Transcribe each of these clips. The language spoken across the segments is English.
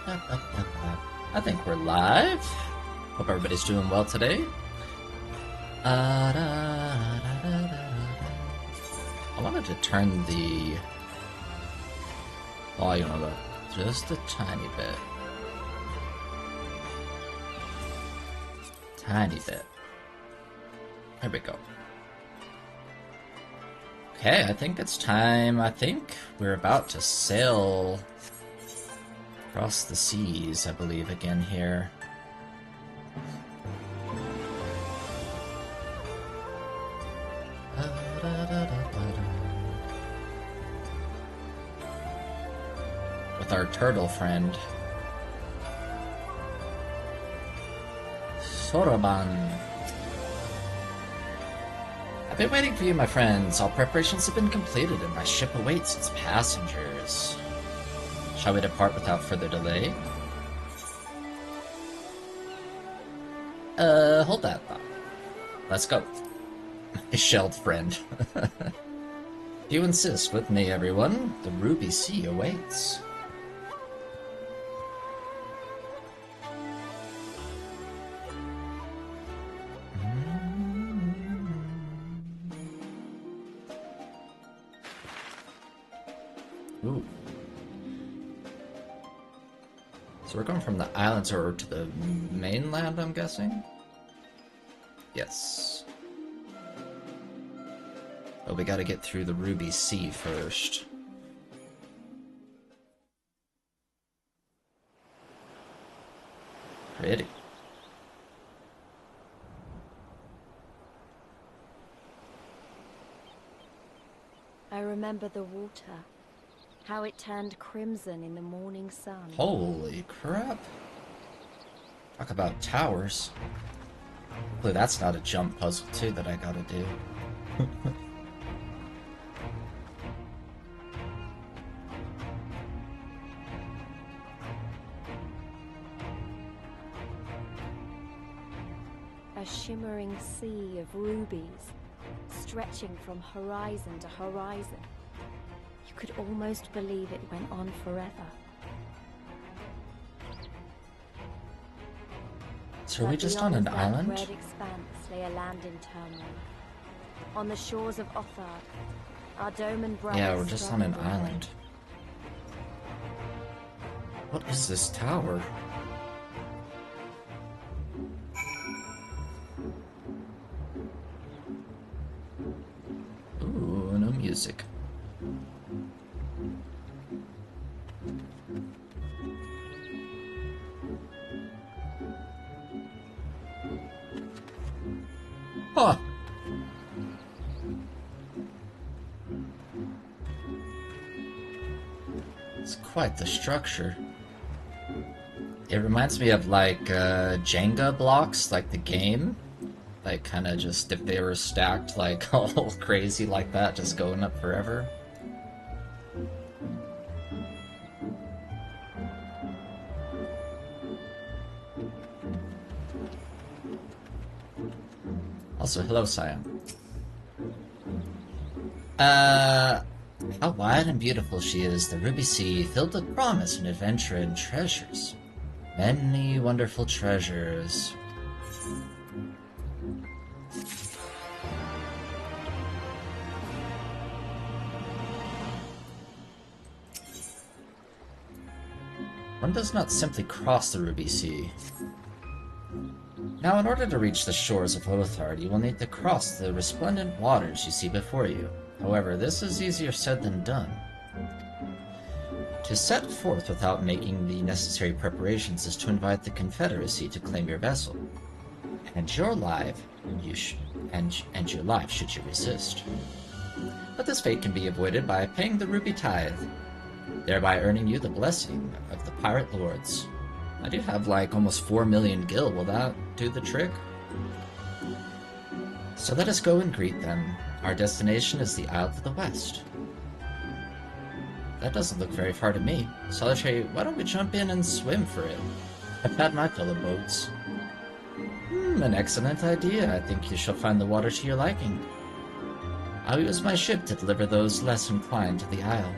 I think we're live. Hope everybody's doing well today. I wanted to turn the volume up just a tiny bit. Tiny bit. There we go. Okay, I think it's time. I think we're about to sail across the seas, I believe, again here. With our turtle friend, Soroban. I've been waiting for you, my friends. All preparations have been completed and my ship awaits its passengers. Shall we depart without further delay? Hold that thought. Let's go. My shelled friend. If you insist, with me, everyone. The Ruby Sea awaits. Ooh. So we're going from the islands over to the mainland, I'm guessing? Yes. But we gotta get through the Ruby Sea first. Pretty. I remember the water. How it turned crimson in the morning sun. Holy crap. Talk about towers. Hopefully that's not a jump puzzle too that I gotta do. A shimmering sea of rubies, stretching from horizon to horizon. You could almost believe it went on forever. So are we just on an island? Red expanse lay a land in turmoil. On the shores of Othard, our Doman brothers. Yeah, we're just on an island. What is this tower? Ooh, no music. Huh. It's quite the structure. It reminds me of like Jenga blocks, like the game. Like kind of just if they were stacked like all crazy like that, just going up forever. Also, hello, Siam. How wide and beautiful she is, the Ruby Sea, filled with promise and adventure and treasures. Many wonderful treasures. One does not simply cross the Ruby Sea. Now, in order to reach the shores of Othard, you will need to cross the resplendent waters you see before you. However, this is easier said than done. To set forth without making the necessary preparations is to invite the Confederacy to claim your vessel, and your life, and your life should you resist. But this fate can be avoided by paying the Ruby Tithe, thereby earning you the blessing of the Pirate Lords. I do have like almost 4 million gil. Will that do the trick? So let us go and greet them. Our destination is the Isle to the west. That doesn't look very far to me. Solitary, why don't we jump in and swim for it? I've had my fill of boats. An excellent idea. I think you shall find the water to your liking. I'll use my ship to deliver those less inclined to the Isle.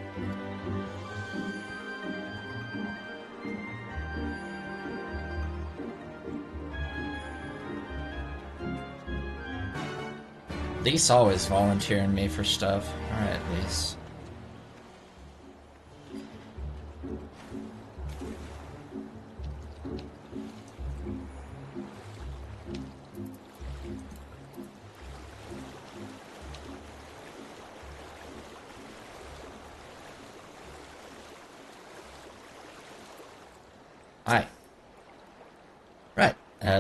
Lise always volunteering me for stuff. Alright, Lise. Hi. Right.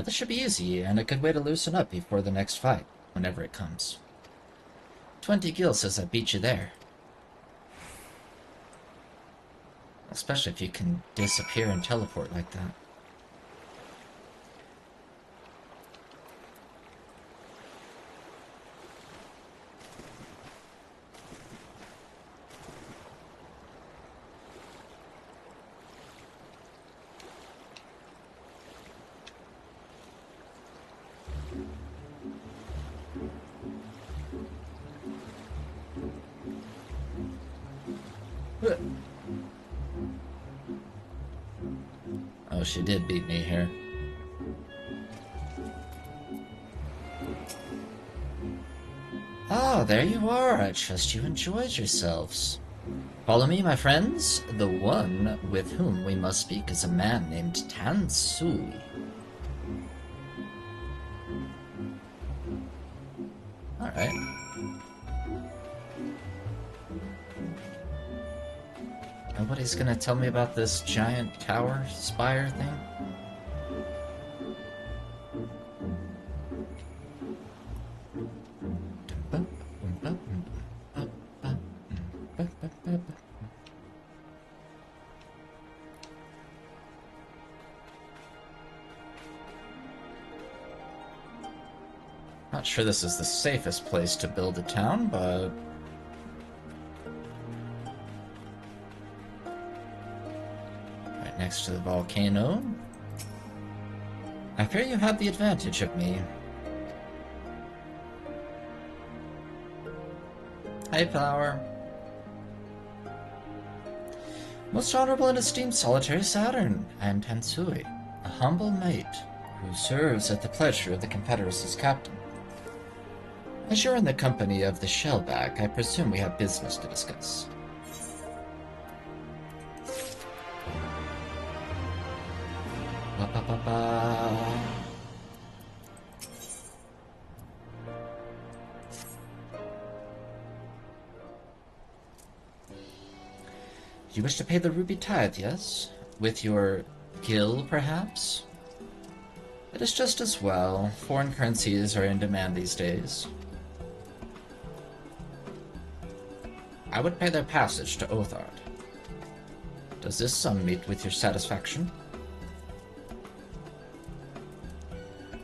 This should be easy, and a good way to loosen up before the next fight, whenever it comes. 20 gil says I beat you there. Especially if you can disappear and teleport like that. Oh, she did beat me here. Ah, there you are. I trust you enjoyed yourselves. Follow me, my friends. The one with whom we must speak is a man named Tansui. Alright. Nobody's gonna tell me about this giant tower spire thing? Not sure this is the safest place to build a town, but... right next to the volcano. I fear you have the advantage of me. Hey, Flower. Most honorable and esteemed Solitary Saturn, I am Tansui, a humble mate who serves at the pleasure of the Confederacy's captain. As you're in the company of the Shellback, I presume we have business to discuss. Ba-ba-ba-ba. You wish to pay the ruby tithe, yes? With your gil, perhaps? It is just as well. Foreign currencies are in demand these days. I would pay their passage to Othard. Does this sum meet with your satisfaction?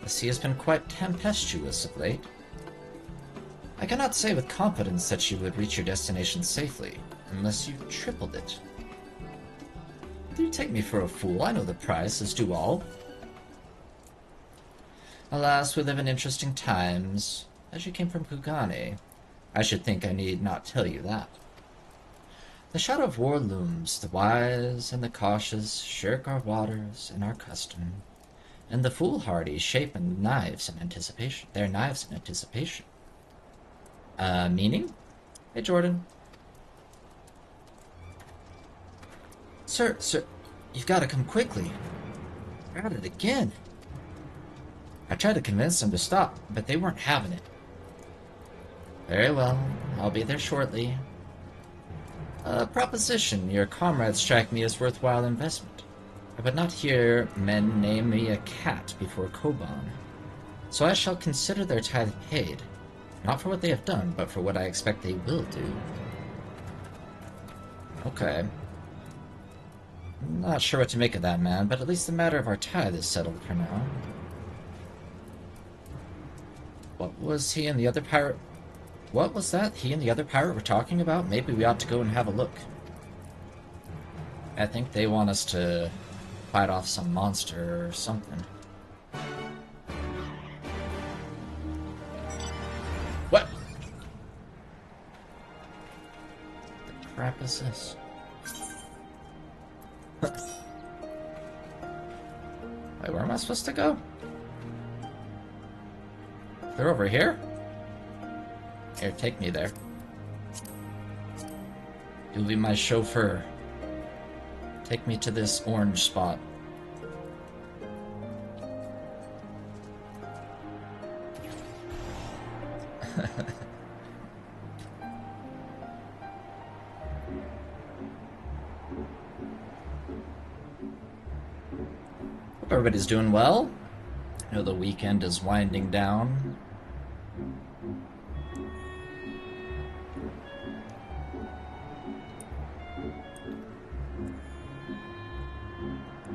The sea has been quite tempestuous of late. I cannot say with confidence that you would reach your destination safely, unless you tripled it. Do you take me for a fool? I know the price, as do all. Alas, we live in interesting times. As you came from Kugane, I should think I need not tell you that. The shadow of war looms. The wise and the cautious shirk our waters and our custom, and the foolhardy shapen knives in anticipation. Their knives in anticipation. Meaning? Hey, Jordan. Sir, you've got to come quickly. You're at it again. I tried to convince them to stop, but they weren't having it. Very well, I'll be there shortly. Proposition, your comrades strike me as worthwhile investment. I would not hear men name me a cat before Koban, so I shall consider their tithe paid, not for what they have done, but for what I expect they will do. Okay. I'm not sure what to make of that, man, but at least the matter of our tithe is settled for now. What was he and the other pirate... What was that he and the other pirate were talking about? Maybe we ought to go and have a look. I think they want us to fight off some monster or something. What? The crap is this? Wait, where am I supposed to go? They're over here? Here, take me there. You'll be my chauffeur. Take me to this orange spot. Hope everybody's doing well. I know the weekend is winding down.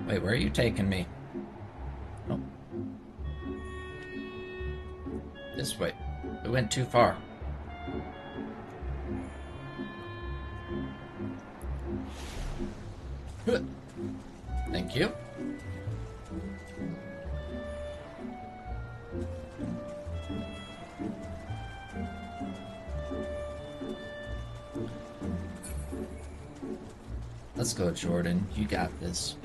Wait, where are you taking me? Oh. This way. We went too far. Thank you. Let's go, Jordan. You got this.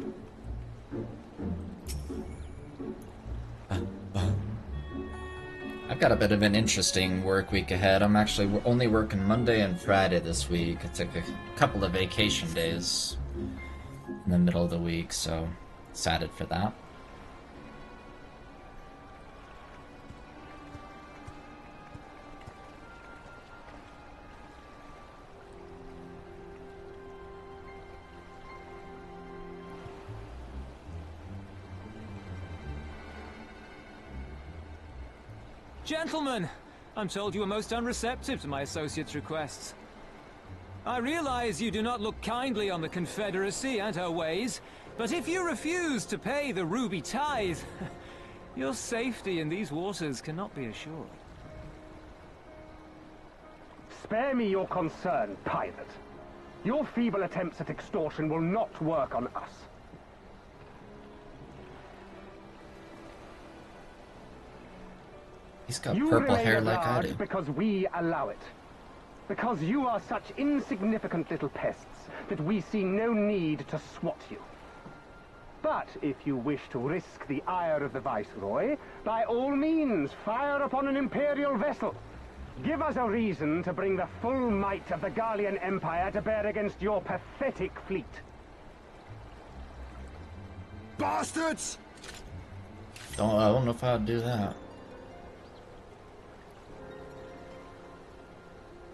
I've got a bit of an interesting work week ahead. I'm actually only working Monday and Friday this week. I took a couple of vacation days in the middle of the week, so excited for that. Gentlemen, I'm told you were most unreceptive to my associate's requests. I realize you do not look kindly on the Confederacy and her ways, but if you refuse to pay the ruby tithe, your safety in these waters cannot be assured. Spare me your concern, pilot. Your feeble attempts at extortion will not work on us. He's got purple hair like I do. Because we allow it. Because you are such insignificant little pests that we see no need to swat you. But if you wish to risk the ire of the Viceroy, by all means, fire upon an Imperial vessel. Give us a reason to bring the full might of the Garlean Empire to bear against your pathetic fleet. Bastards! I don't know if I'd do that.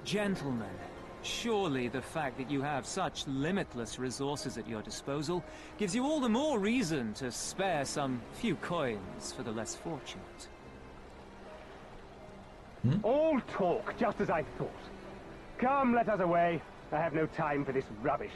Gentlemen, surely the fact that you have such limitless resources at your disposal gives you all the more reason to spare some few coins for the less fortunate. All talk, just as I thought. Come, let us away. I have no time for this rubbish.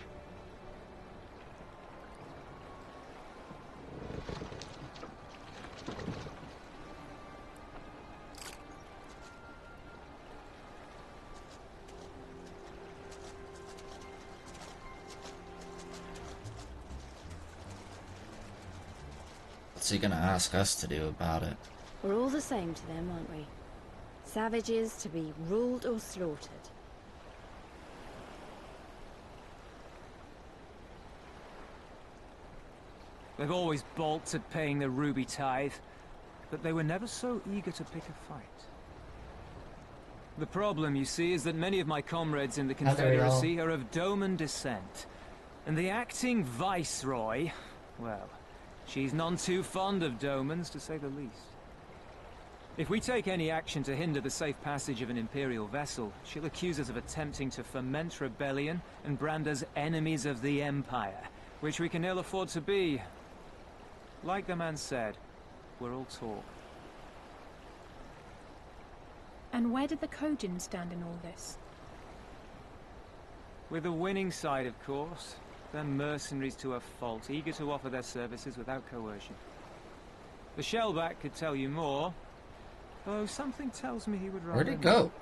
What's he gonna ask us to do about it? We're all the same to them, aren't we? Savages to be ruled or slaughtered. They've always balked at paying the ruby tithe, but they were never so eager to pick a fight. The problem, you see, is that many of my comrades in the Confederacy are of Doman descent, and the acting Viceroy, well, she's none too fond of Domans, to say the least. If we take any action to hinder the safe passage of an Imperial vessel, she'll accuse us of attempting to foment rebellion and brand us enemies of the Empire, which we can ill afford to be. Like the man said, we're all talk. And where did the Kojin stand in all this? With the winning side, of course. They're mercenaries to a fault, eager to offer their services without coercion. The Shellback could tell you more, though something tells me he would rather Where'd it go? not.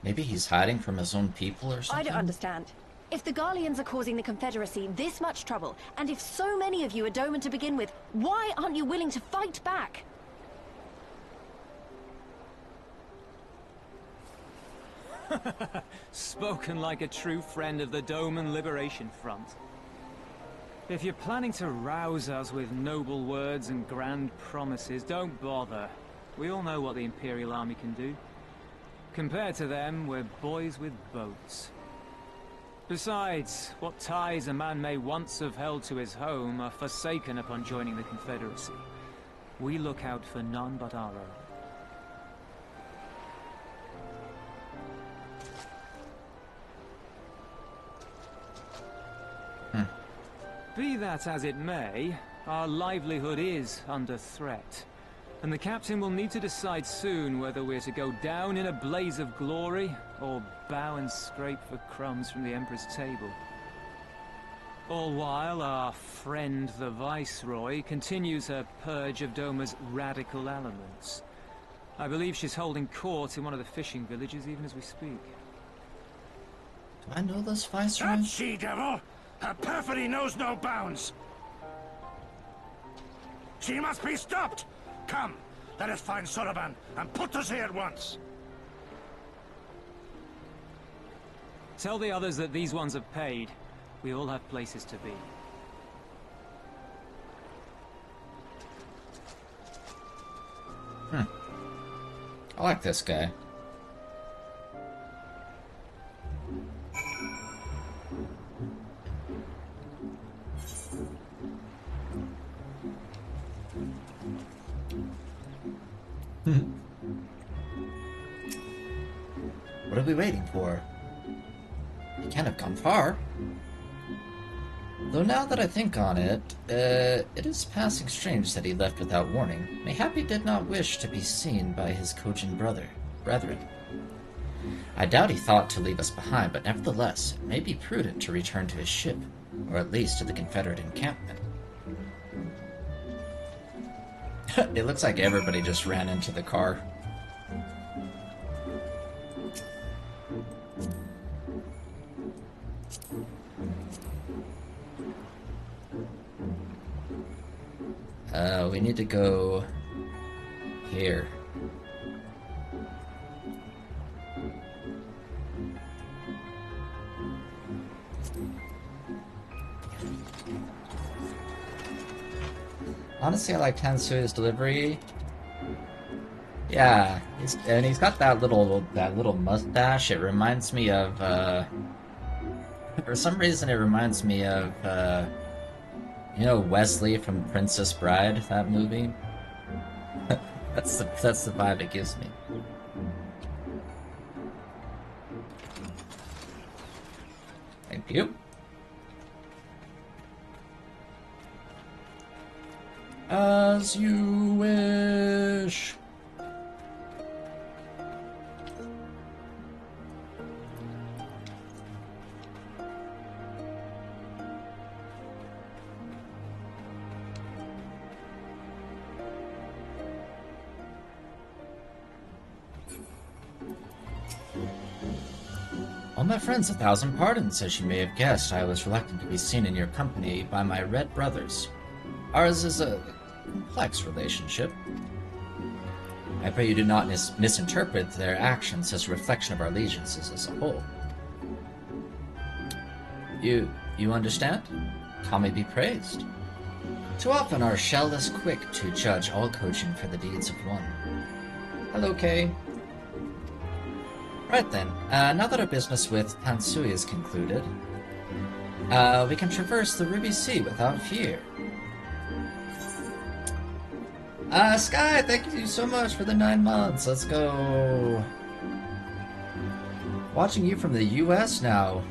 Maybe he's hiding from his own people or something? I don't understand. If the Garleans are causing the Confederacy this much trouble, and if so many of you are Doman to begin with, why aren't you willing to fight back? Spoken like a true friend of the Doman Liberation Front. If you're planning to rouse us with noble words and grand promises, don't bother. We all know what the Imperial Army can do. Compared to them, we're boys with boats. Besides, what ties a man may once have held to his home are forsaken upon joining the Confederacy. We look out for none but our own. Be that as it may, our livelihood is under threat. And the captain will need to decide soon whether we're to go down in a blaze of glory, or bow and scrape for crumbs from the Emperor's table. All while, our friend the Viceroy continues her purge of Doma's radical elements. I believe she's holding court in one of the fishing villages even as we speak. Do I know this Viceroy? That she-devil! Her perfidy knows no bounds! She must be stopped! Come, let us find Soroban and put us here at once! Tell the others that these ones have paid. We all have places to be. I like this guy. What are we waiting for? He can't have gone far. Though now that I think on it, it is passing strange that he left without warning. Mayhap he did not wish to be seen by his Kojin brethren. I doubt he thought to leave us behind, but nevertheless, it may be prudent to return to his ship, or at least to the Confederate encampment. It looks like everybody just ran into the car. We need to go here. Honestly, I like Tansuya's delivery. Yeah, he's got that little mustache. It reminds me of for some reason it reminds me of you know Wesley from Princess Bride, that movie? that's the vibe it gives me. Thank you. As you wish. All my friends, 1,000 pardons. As you may have guessed, I was reluctant to be seen in your company by my red brothers. Ours is a complex relationship. I pray you do not misinterpret their actions as a reflection of our allegiances as a whole. You understand? Kami be praised. Too often our shell is quick to judge all coaching for the deeds of one. Hello, Kay. Right then, now that our business with Tansuya is concluded, we can traverse the Ruby Sea without fear. Sky, thank you so much for the 9 months. Let's go. Watching you from the US now.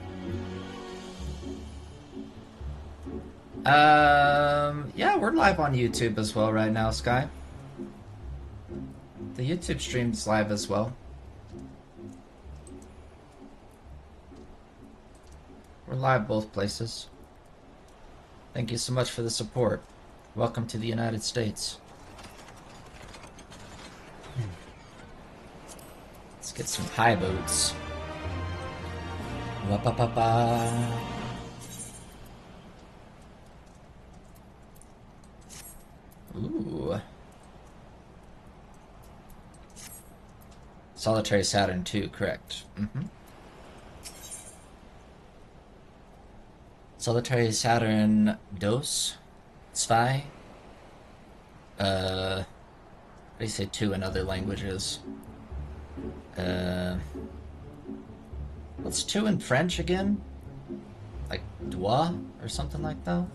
Yeah, we're live on YouTube as well right now, Sky. The YouTube stream's live as well. We're live both places. Thank you so much for the support. Welcome to the United States. Let's get some high boots. Wa-pa-pa-pa. Ooh. Solitary Saturn 2, correct. Solitary Saturn Dos? Zwei? What do you say two in other languages? What's two in French again? Like doigt or something like that?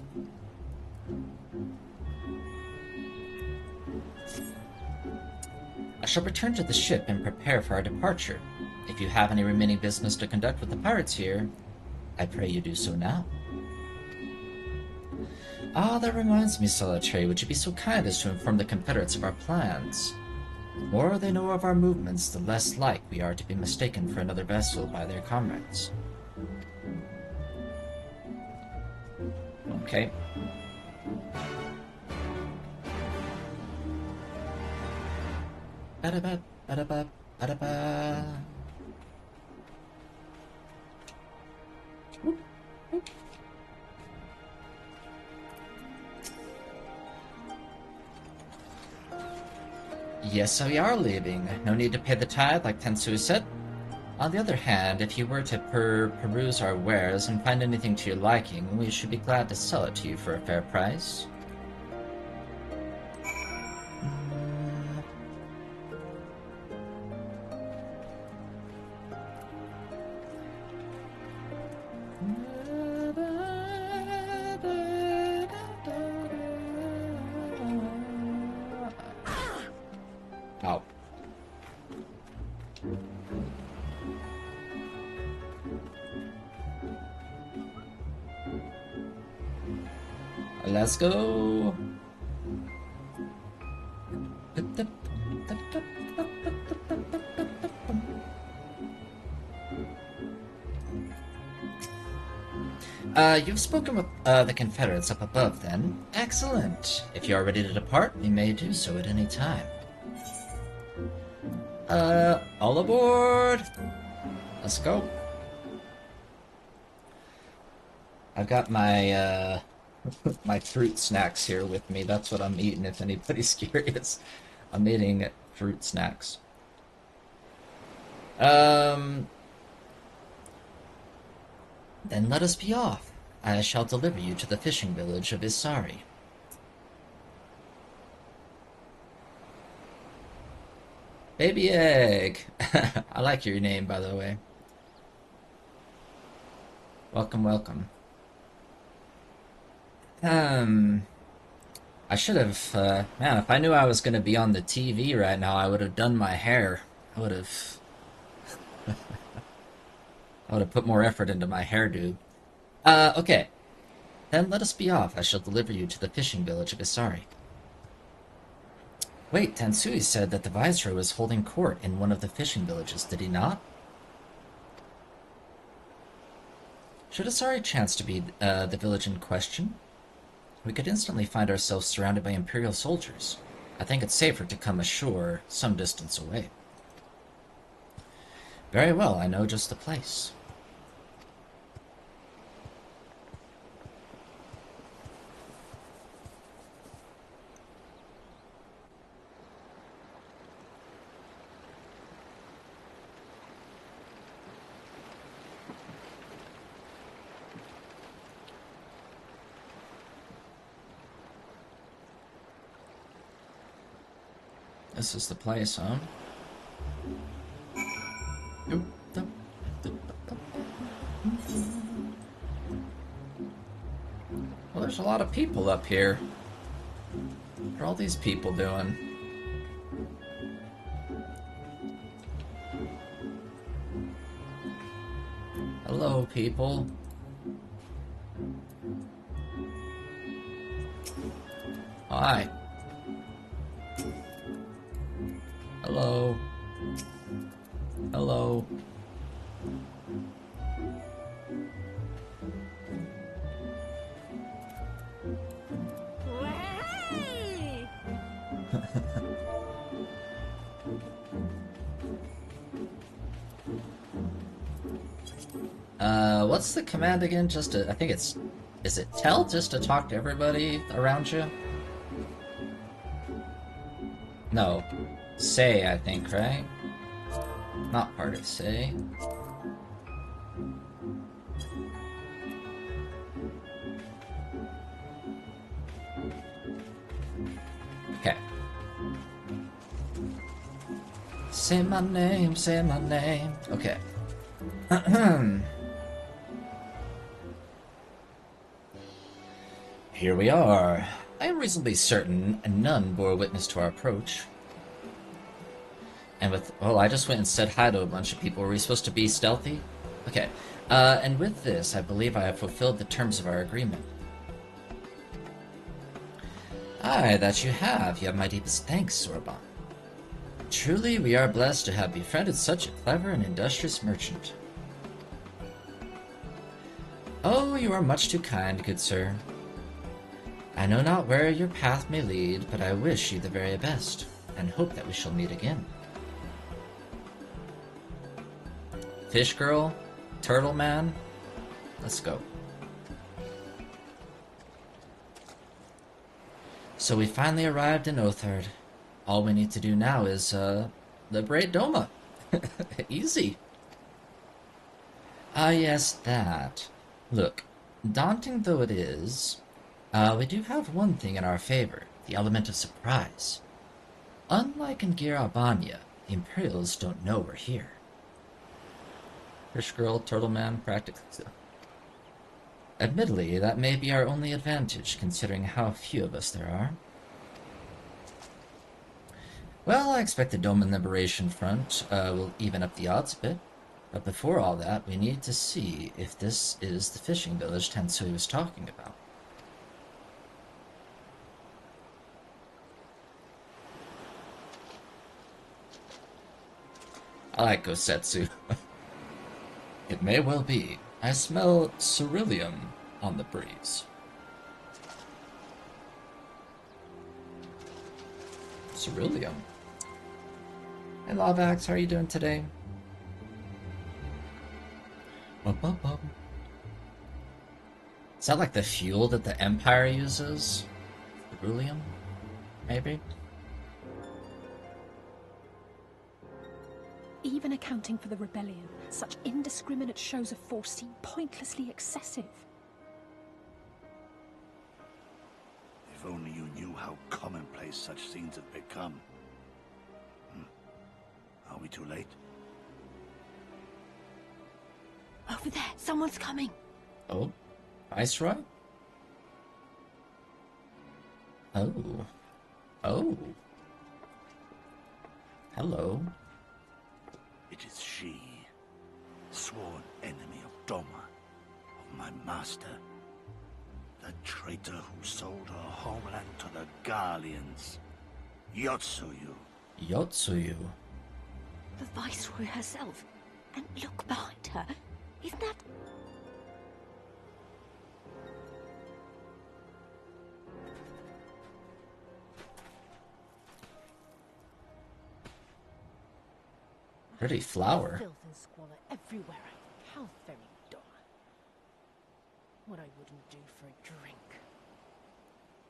I shall return to the ship and prepare for our departure. If you have any remaining business to conduct with the pirates here, I pray you do so now. Ah, that reminds me, Solitary, would you be so kind as to inform the Confederates of our plans? The more they know of our movements, the less like we are to be mistaken for another vessel by their comrades. Okay. Ba-da-ba, ba-da-ba, ba-da-ba. Whoop, whoop. Yes, so we are leaving. No need to pay the tithe like Tensui said. On the other hand, if you were to peruse our wares and find anything to your liking, we should be glad to sell it to you for a fair price. Oh. Let's go. You've spoken with the Confederates up above, then. Excellent. If you are ready to depart, we may do so at any time. All aboard! Let's go. I've got my, my fruit snacks here with me. That's what I'm eating, if anybody's curious. I'm eating fruit snacks. Then let us be off. I shall deliver you to the fishing village of Isari. Baby Egg! I like your name, by the way. Welcome, welcome. I should have, man, if I knew I was going to be on the TV right now, I would have done my hair. I would have... I would have put more effort into my hairdo. Okay. Then let us be off. I shall deliver you to the fishing village of Isari. Wait, Tensui said that the Viceroy was holding court in one of the fishing villages, did he not? Should Isari chance to be the village in question, we could instantly find ourselves surrounded by Imperial soldiers. I think it's safer to come ashore some distance away. Very well, I know just the place. This is the place, huh? Well, there's a lot of people up here. What are all these people doing? Hello, people. Hi. Hello. Hello. What's the command again? Just to, I think it's, is it tell just to talk to everybody around you? No. Say, I think, right? Not part of say. Say my name, say my name. Okay. Here we are. I am reasonably certain none bore witness to our approach. And with... Oh, I just went and said hi to a bunch of people. Were we supposed to be stealthy? Okay. And with this, I believe I have fulfilled the terms of our agreement. Aye, that you have. You have my deepest thanks, Sorban. Truly, we are blessed to have befriended such a clever and industrious merchant. Oh, you are much too kind, good sir. I know not where your path may lead, but I wish you the very best, and hope that we shall meet again. Fish girl? Turtle man? Let's go. So we finally arrived in Othard. All we need to do now is, liberate Doma. Easy. Ah, yes, that. Look, daunting though it is, we do have one thing in our favor, the element of surprise. Unlike in Gir Albania, the Imperials don't know we're here. Fish girl, turtle man, practically so. Admittedly, that may be our only advantage, considering how few of us there are. Well, I expect the Doman Liberation Front will even up the odds a bit. But before all that, we need to see if this is the fishing village Tensui was talking about. I like Gosetsu. It may well be. I smell ceruleum on the breeze. Ceruleum. Hey Lavax, how are you doing today? Is that like the fuel that the Empire uses? Ceruleum? Maybe? Even accounting for the rebellion, such indiscriminate shows of force seem pointlessly excessive. If only you knew how commonplace such scenes have become. Are we too late? Over there, someone's coming. Oh? Viceroy? Oh. Oh. Hello. It is she, sworn enemy of Doma, of my master. The traitor who sold her homeland to the Garleans. Yotsuyu. Yotsuyu. The Viceroy herself. And look behind her. Isn't that... Pretty flower. Filth and squalor everywhere. How very dull. What I wouldn't do for a drink.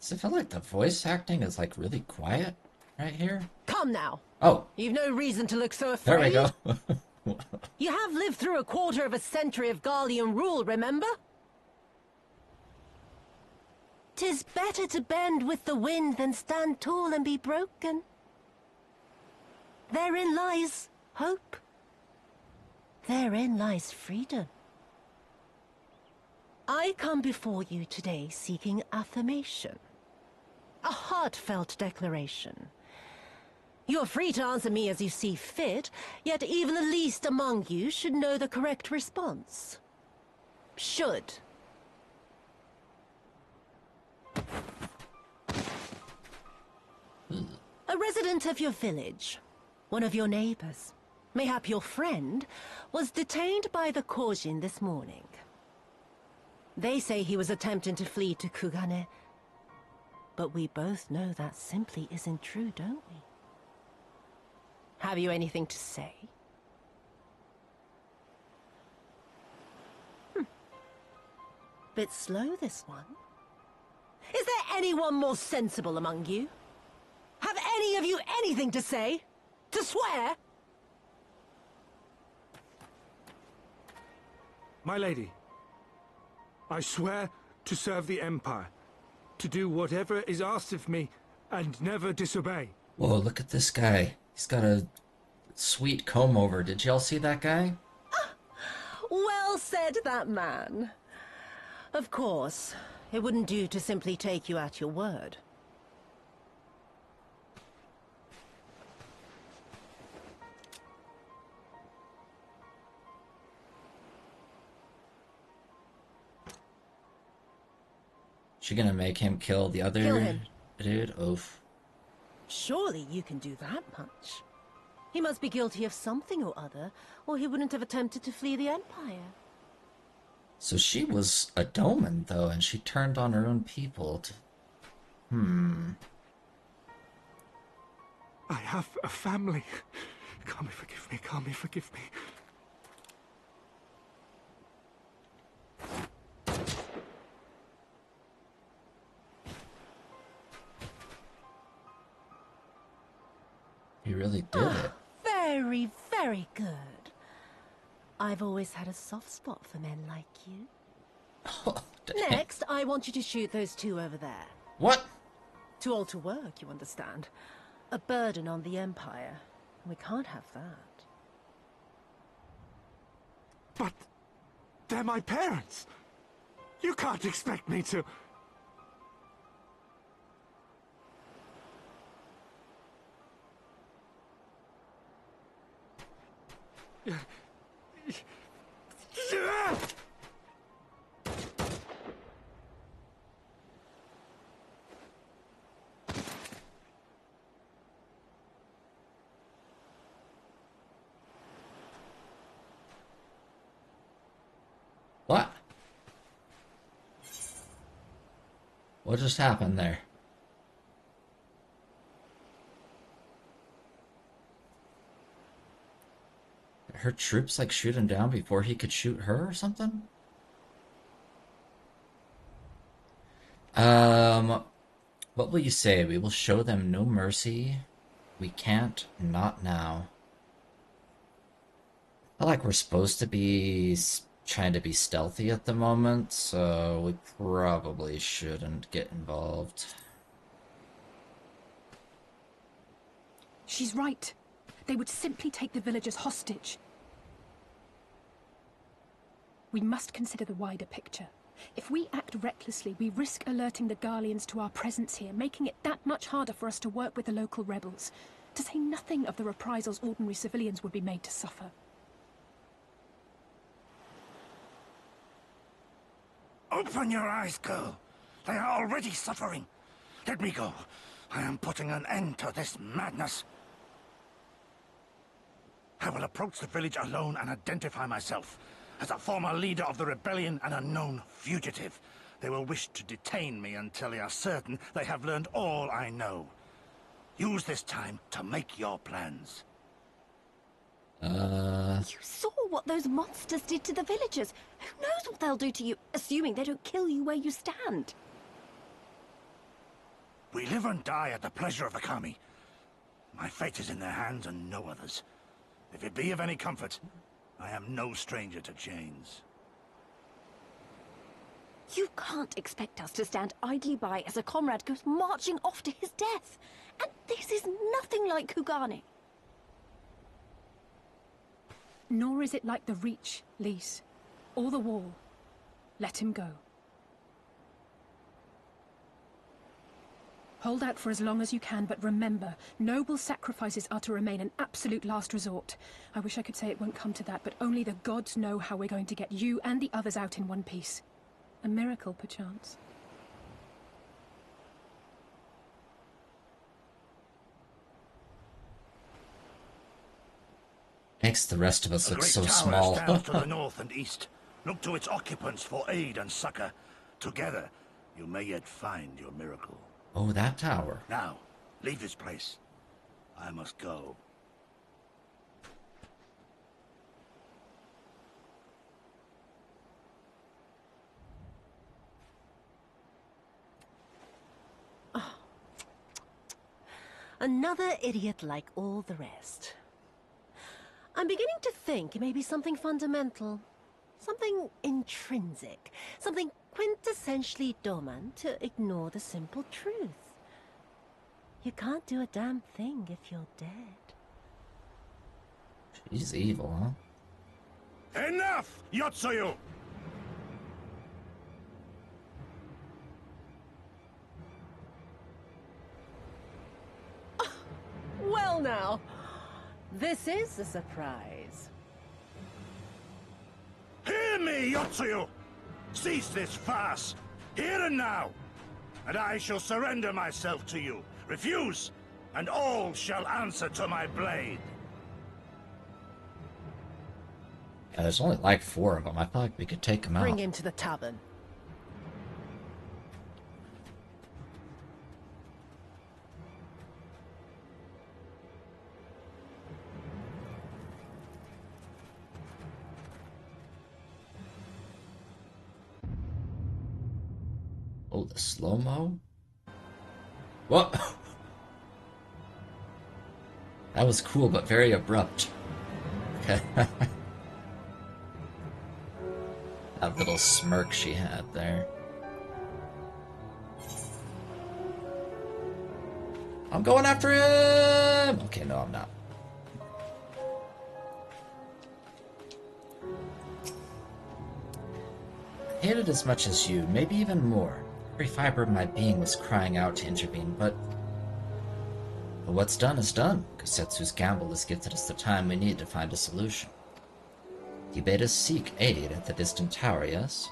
Does it feel like the voice acting is like really quiet right here? Come now. Oh, You've no reason to look so there afraid. we go. You have lived through a quarter of a century of Garlean rule, remember? 'Tis better to bend with the wind than stand tall and be broken. Therein lies hope. Therein lies freedom. I come before you today seeking affirmation. A heartfelt declaration. You are free to answer me as you see fit, yet even the least among you should know the correct response. Should. A resident of your village, one of your neighbors, mayhap your friend, was detained by the Korjin this morning. They say he was attempting to flee to Kugane, but we both know that simply isn't true, don't we? Have you anything to say? Bit slow, this one. Is there anyone more sensible among you? Have any of you anything to say? To swear? My lady, I swear to serve the Empire, to do whatever is asked of me, and never disobey. Whoa, look at this guy. He's got a sweet comb over. Did y'all see that guy? Well said, that man. Of course, it wouldn't do to simply take you at your word. She gonna make him kill the other Kill him. dude? Oof. Surely you can do that much. He must be guilty of something or other, or he wouldn't have attempted to flee the Empire. So she was a Doman, though, and she turned on her own people to... I have a family. Kami, forgive me. Kami, forgive me. He really did it. Very, very good. I've always had a soft spot for men like you. Oh, damn. Next, I want you to shoot those two over there. What? Too old to work, you understand. A burden on the Empire. We can't have that. But they're my parents. You can't expect me to... What? What just happened there? Her troops like shoot him down before he could shoot her or something? What will you say? We will show them no mercy. We can't, not now. I feel like we're supposed to be trying to be stealthy at the moment, so we probably shouldn't get involved. She's right. They would simply take the villagers hostage. We must consider the wider picture. If we act recklessly, we risk alerting the Garleans to our presence here, making it that much harder for us to work with the local rebels. To say nothing of the reprisals ordinary civilians would be made to suffer. Open your eyes, girl. They are already suffering. Let me go. I am putting an end to this madness. I will approach the village alone and identify myself. As a former leader of the rebellion and a known fugitive, they will wish to detain me until they are certain they have learned all I know. Use this time to make your plans. You saw what those monsters did to the villagers. Who knows what they'll do to you, assuming they don't kill you where you stand? We live and die at the pleasure of the Kami. My fate is in their hands and no others. If it be of any comfort, I am no stranger to chains. You can't expect us to stand idly by as a comrade goes marching off to his death. And this is nothing like Kugane. Nor is it like the Reach, Lise, or the Wall. Let him go. Hold out for as long as you can, but remember, noble sacrifices are to remain an absolute last resort. I wish I could say it won't come to that, but only the gods know how we're going to get you and the others out in one piece. A miracle, perchance. Makes the rest of us A look great so tower small. stands to the north and east. Look to its occupants for aid and succor. Together, you may yet find your miracle. Oh, that tower. Now, leave this place. I must go. Another idiot like all the rest. I'm beginning to think it may be something fundamental. Something intrinsic. Something quintessentially Doman to ignore the simple truth. You can't do a damn thing if you're dead. He's evil, huh? Enough, Yotsuyu! Well now, this is a surprise. Hear me, Yotsuyu! Cease this farce, here and now! And I shall surrender myself to you. Refuse, and all shall answer to my blade. Yeah, there's only like 4 of them. I feel like we could take them out. Bring him to the tavern. Oh, the slow-mo? What? That was cool, but very abrupt. Okay. That little smirk she had there. I'm going after him! Okay, no, I'm not. I hate it as much as you, maybe even more. Every fiber of my being was crying out to intervene, but what's done is done. Kosetsu's gamble has gifted us the time we need to find a solution. You bade us seek aid at the distant tower, yes?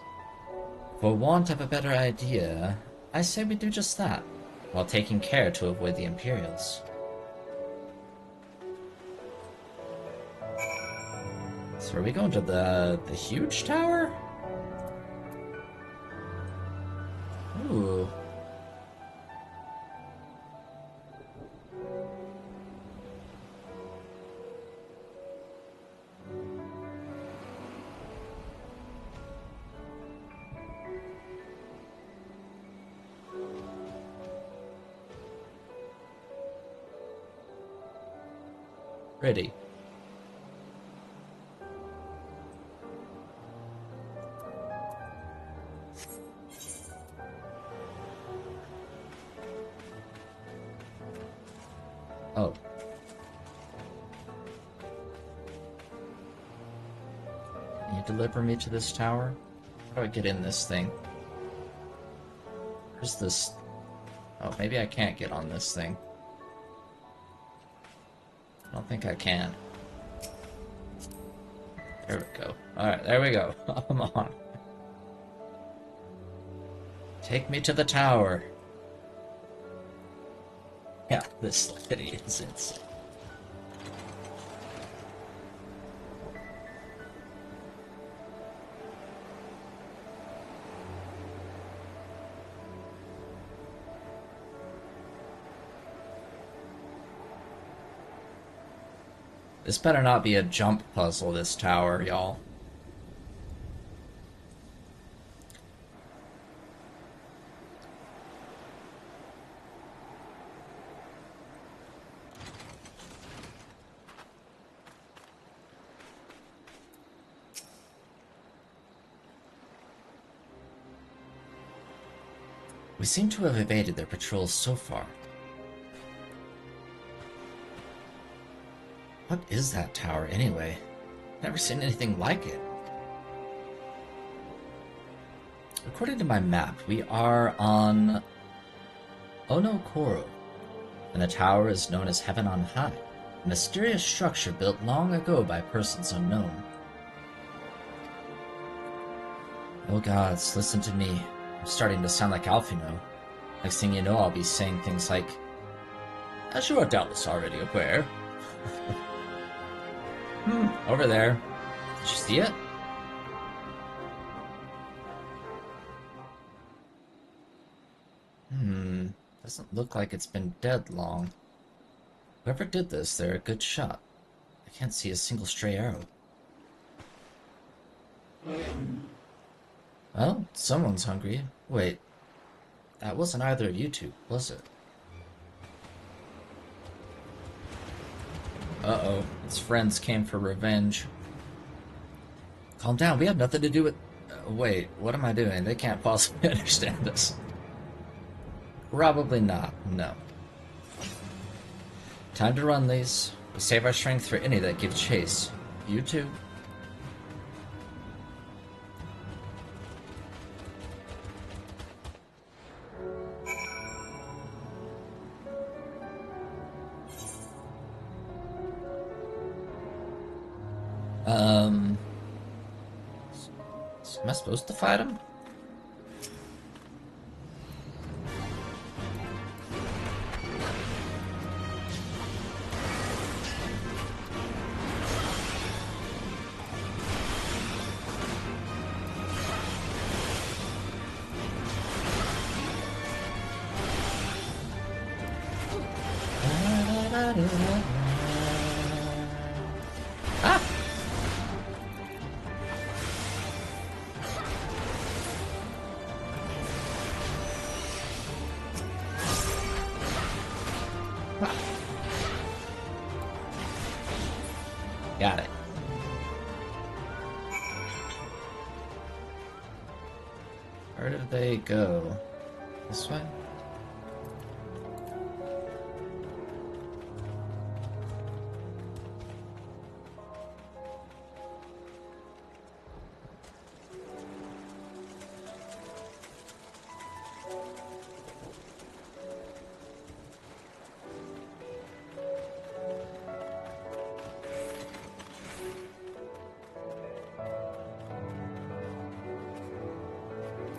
For want of a better idea, I say we do just that, while taking care to avoid the Imperials. So are we going to the huge tower? Ooh. Pretty. Oh. Can you deliver me to this tower? How do I get in this thing? Where's this? Oh, maybe I can't get on this thing. I don't think I can. There we go. Alright, there we go. Come on. Take me to the tower. Yeah, this lady is insane. This better not be a jump puzzle, this tower, y'all. We seem to have evaded their patrols so far. What is that tower, anyway? Never seen anything like it. According to my map, we are on Onokoro, and the tower is known as Heaven on High, a mysterious structure built long ago by persons unknown. Oh gods, listen to me. I'm starting to sound like Alfino. Next thing you know, I'll be saying things like, as you are doubtless already aware. Over there. Did you see it? Doesn't look like it's been dead long. Whoever did this, they're a good shot. I can't see a single stray arrow. Well, someone's hungry. Wait, that wasn't either of you two, was it? Uh-oh, its friends came for revenge. Calm down, we have nothing to do with... wait, what am I doing? They can't possibly understand this. Probably not, no. Time to run these. We save our strength for any that give chase. You too. Am I supposed to fight him? Ah! Got it. Where did they go? This way?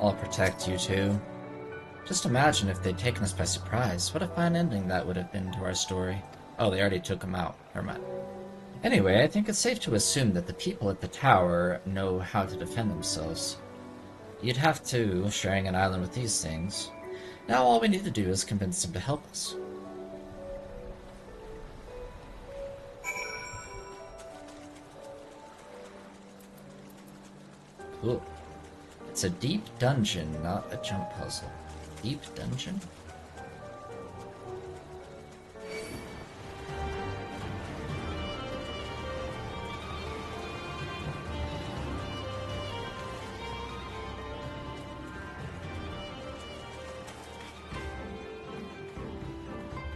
I'll protect you two. Just imagine if they'd taken us by surprise. What a fine ending that would have been to our story. Oh, they already took him out. Never mind. Anyway, I think it's safe to assume that the people at the tower know how to defend themselves. You'd have to, sharing an island with these things. Now all we need to do is convince them to help us. Cool. It's a deep dungeon, not a jump puzzle. Deep dungeon?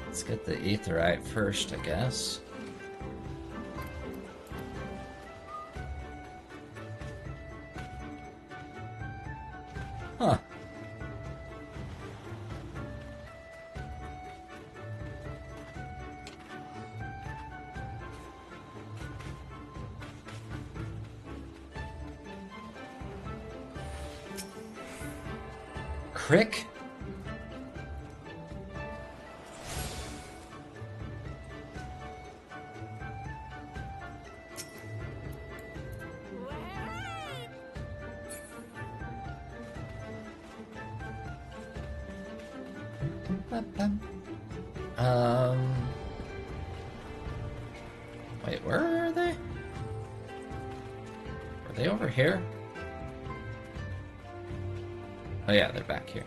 Let's get the aetheryte first, I guess. Huh. Crick? Wait, where are they? Are they over here? Oh yeah, they're back here.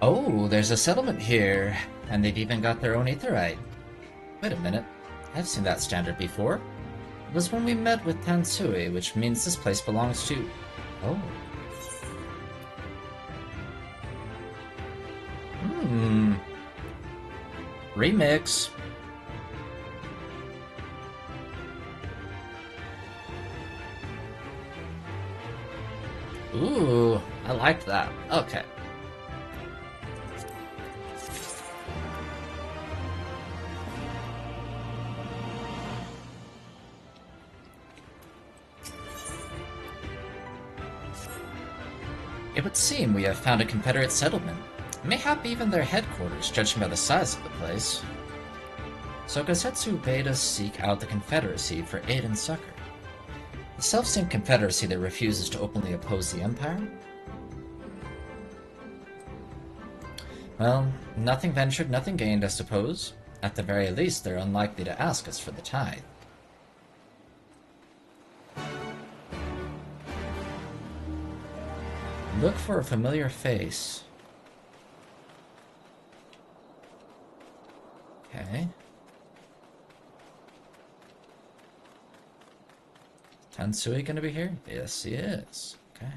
Oh, there's a settlement here, and they've even got their own aetheryte. Wait a minute, I've seen that standard before. It was when we met with Tansui, which means this place belongs to... Oh. Remix. Ooh, I liked that. Okay. It would seem we have found a Confederate settlement. Mayhap even their headquarters, judging by the size of the place. So Gazetsu bade us seek out the Confederacy for aid and succor. The self-same Confederacy that refuses to openly oppose the Empire? Well, nothing ventured, nothing gained, I suppose. At the very least, they're unlikely to ask us for the tithe. Look for a familiar face. Okay. Tensui gonna be here? Yes, he is. Okay.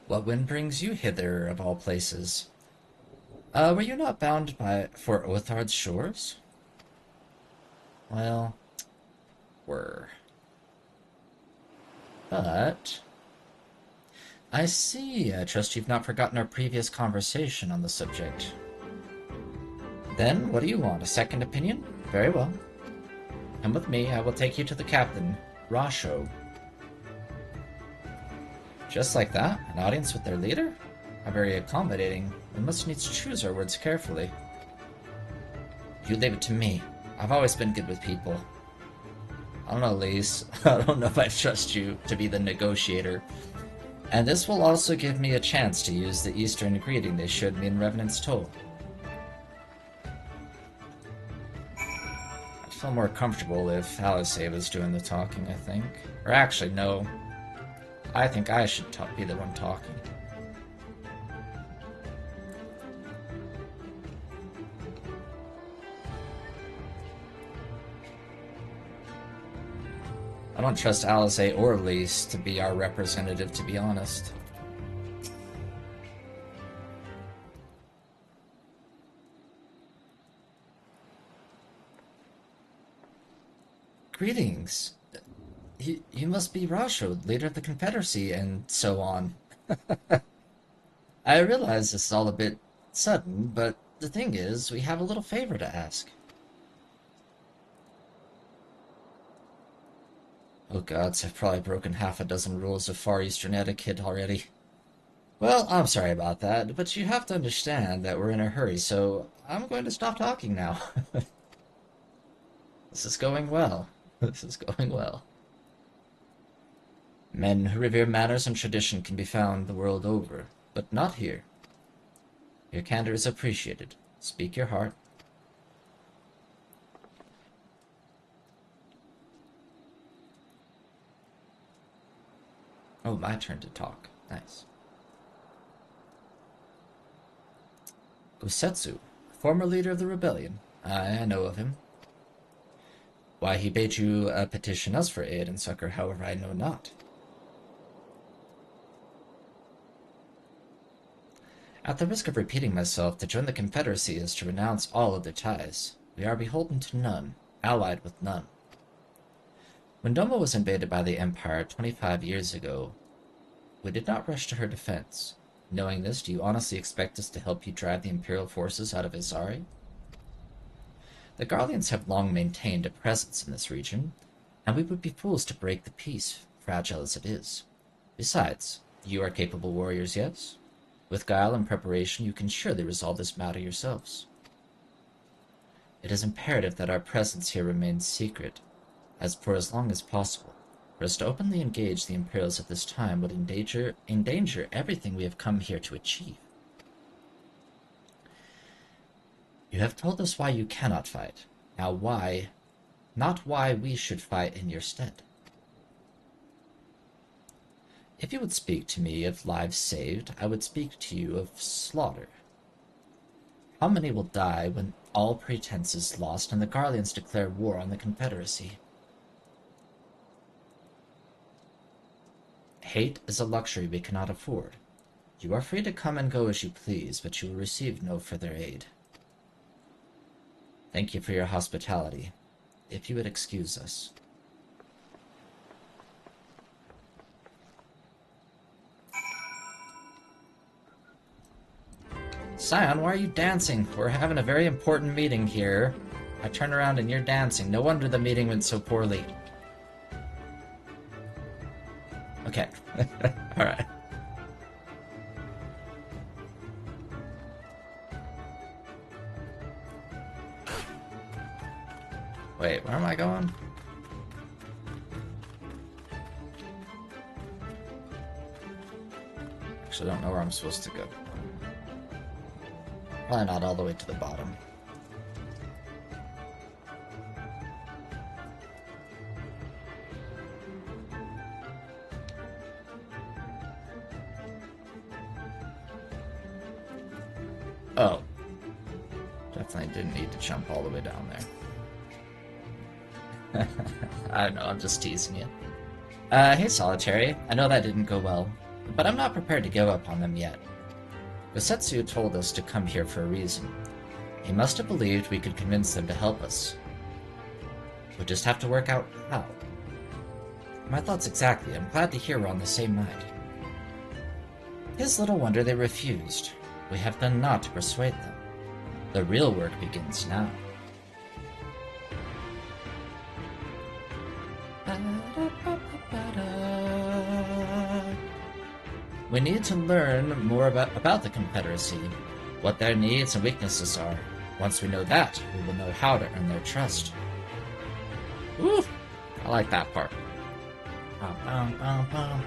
What wind brings you hither, of all places? Were you not bound for Othard's shores? Well, were. But... I see. I trust you've not forgotten our previous conversation on the subject. Then, what do you want? A second opinion? Very well. Come with me. I will take you to the captain, Rasho. Just like that? An audience with their leader? How very accommodating. We must needs choose our words carefully. You leave it to me. I've always been good with people. I don't know, Lise. I don't know if I trust you to be the negotiator. And this will also give me a chance to use the Eastern greeting they showed me in Revenant's Toll. I'd feel more comfortable if Alice was doing the talking, I think. Or actually, no. I think I should be the one talking. I don't trust Alice or Lise to be our representative, to be honest. Greetings. You must be Rasho, leader of the Confederacy, and so on. I realize this is all a bit sudden, but the thing is, we have a little favor to ask. Oh gods, I've probably broken half a dozen rules of Far Eastern etiquette already. Well, I'm sorry about that, but you have to understand that we're in a hurry, so I'm going to stop talking now. This is going well. This is going well. Men who revere manners and tradition can be found the world over, but not here. Your candor is appreciated. Speak your heart. Oh, my turn to talk. Nice. Gosetsu, former leader of the rebellion. I know of him. Why he bade you petition us for aid and succor, however, I know not. At the risk of repeating myself, to join the Confederacy is to renounce all other ties. We are beholden to none, allied with none. When Doma was invaded by the Empire 25 years ago, we did not rush to her defense. Knowing this, do you honestly expect us to help you drive the Imperial forces out of Isari? The Garleans have long maintained a presence in this region, and we would be fools to break the peace, fragile as it is. Besides, you are capable warriors, yes? With guile and preparation, you can surely resolve this matter yourselves. It is imperative that our presence here remains secret, for as long as possible. For us to openly engage the Imperials at this time would endanger everything we have come here to achieve. You have told us why you cannot fight. Now why, not why we should fight in your stead. If you would speak to me of lives saved, I would speak to you of slaughter. How many will die when all pretense is lost and the Garleans declare war on the Confederacy? Hate is a luxury we cannot afford. You are free to come and go as you please, but you will receive no further aid. Thank you for your hospitality. If you would excuse us. Scion, why are you dancing? We're having a very important meeting here. I turn around and you're dancing. No wonder the meeting went so poorly. Okay. Alright. Wait, where am I going? Actually, I don't know where I'm supposed to go. Probably not all the way to the bottom. Oh. Definitely didn't need to jump all the way down I don't know, I'm just teasing you. Hey Solitary, I know that didn't go well, but I'm not prepared to give up on them yet. Gosetsu told us to come here for a reason. He must have believed we could convince them to help us. We'll just have to work out how. My thoughts exactly. I'm glad to hear we're on the same mind. It's little wonder they refused. We have done naught to persuade them. The real work begins now. We need to learn more about the Confederacy, what their needs and weaknesses are. Once we know that, we will know how to earn their trust. Ooh, I like that part. Bum, bum, bum, bum.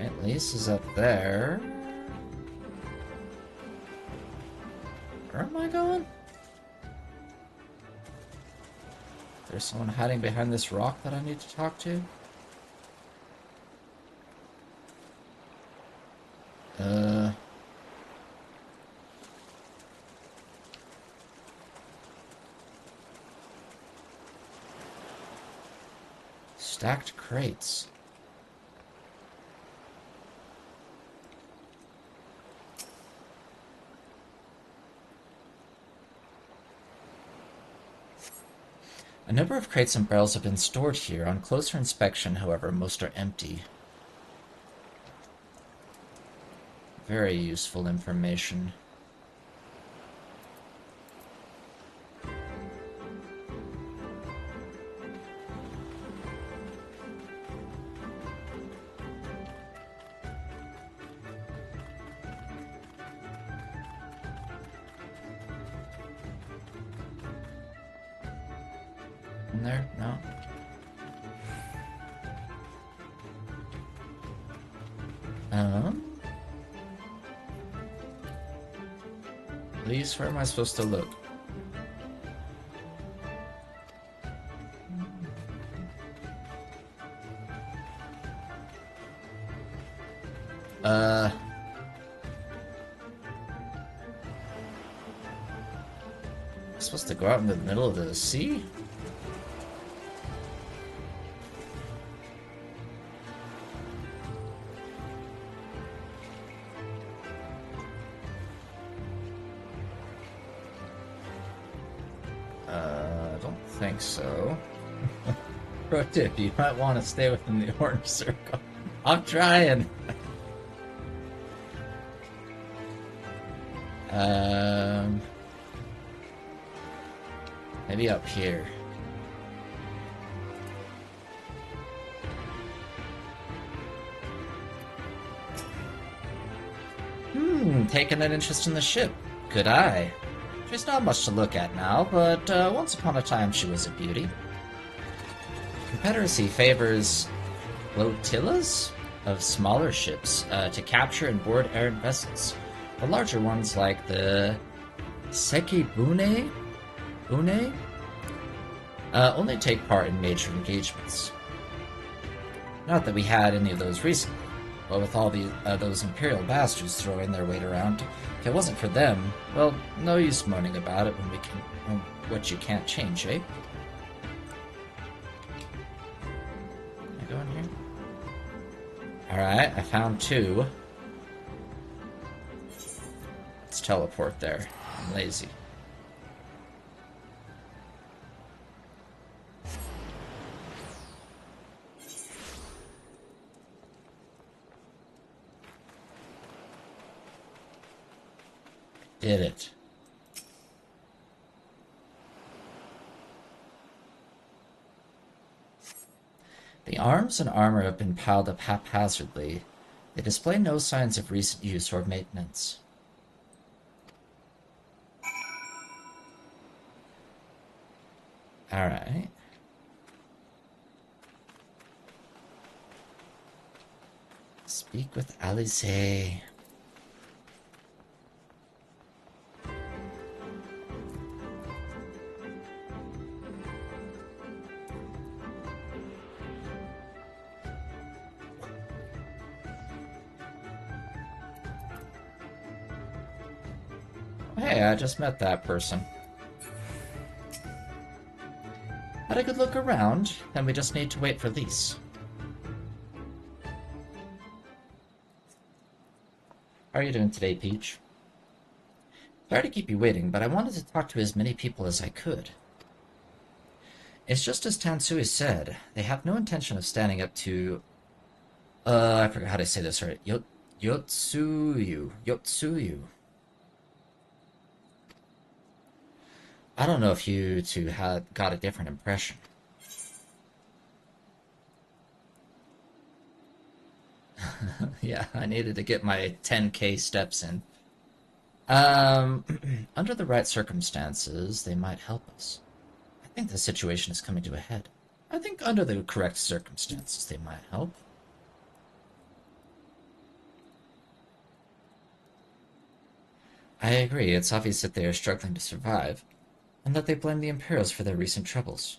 At least is up there. Where am I going? There's someone hiding behind this rock that I need to talk to? Stacked crates. A number of crates and barrels have been stored here. On closer inspection, however, most are empty. Very useful information. In there? No? Please, where am I supposed to look? I'm supposed to go out in the middle of the sea? I don't think so. Pro tip, you might want to stay within the orange circle. I'm trying! Maybe up here. Taking an interest in the ship. Good eye. She's not much to look at now, but once upon a time she was a beauty. Confederacy favors flotillas of smaller ships to capture and board errant vessels. The larger ones, like the Sekibune, only take part in major engagements. Not that we had any of those recently, but with all those Imperial bastards throwing their weight around, if it wasn't for them, well, no use moaning about it when what you can't change, eh? Can I go in here? Alright, I found two. Let's teleport there. I'm lazy. Did it. The arms and armor have been piled up haphazardly. They display no signs of recent use or maintenance. Alright. Let's Speak with Alice. Hey, I just met that person. Had a good look around, and we just need to wait for Lise. How are you doing today, Peach? Sorry to keep you waiting, but I wanted to talk to as many people as I could. It's just as Tansui said, they have no intention of standing up to... I forgot how to say this right. Yotsuyu. I don't know if you two had got a different impression. Yeah, I needed to get my 10K steps in. Under the right circumstances, they might help us. I think the situation is coming to a head. I think under the correct circumstances, they might help. I agree, it's obvious that they are struggling to survive, and that they blame the Imperials for their recent troubles.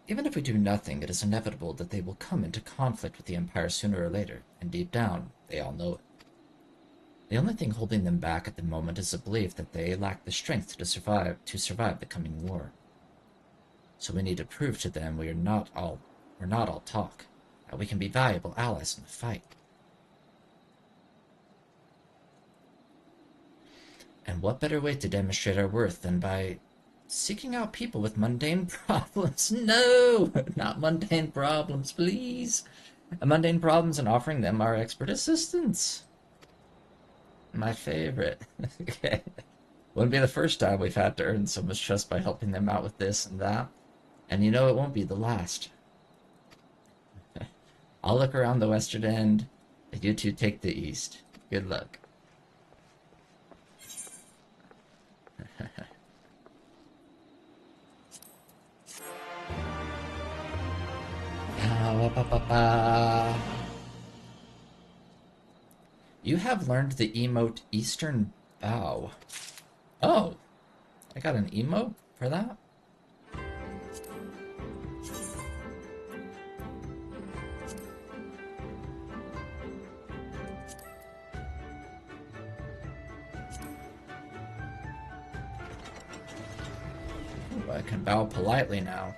Even if we do nothing, it is inevitable that they will come into conflict with the Empire sooner or later, and deep down, they all know it. The only thing holding them back at the moment is the belief that they lack the strength to survive the coming war. So we need to prove to them we're not all talk, that we can be valuable allies in the fight. And what better way to demonstrate our worth than by seeking out people with mundane problems? No! Not mundane problems, please! Mundane problems and offering them our expert assistance. My favorite. Okay. Wouldn't be the first time we've had to earn someone's trust by helping them out with this and that. And you know it won't be the last. I'll look around the western end, and you two take the east. Good luck. You have learned the emote Eastern Bow. Oh, I got an emote for that? Ooh, I can bow politely now.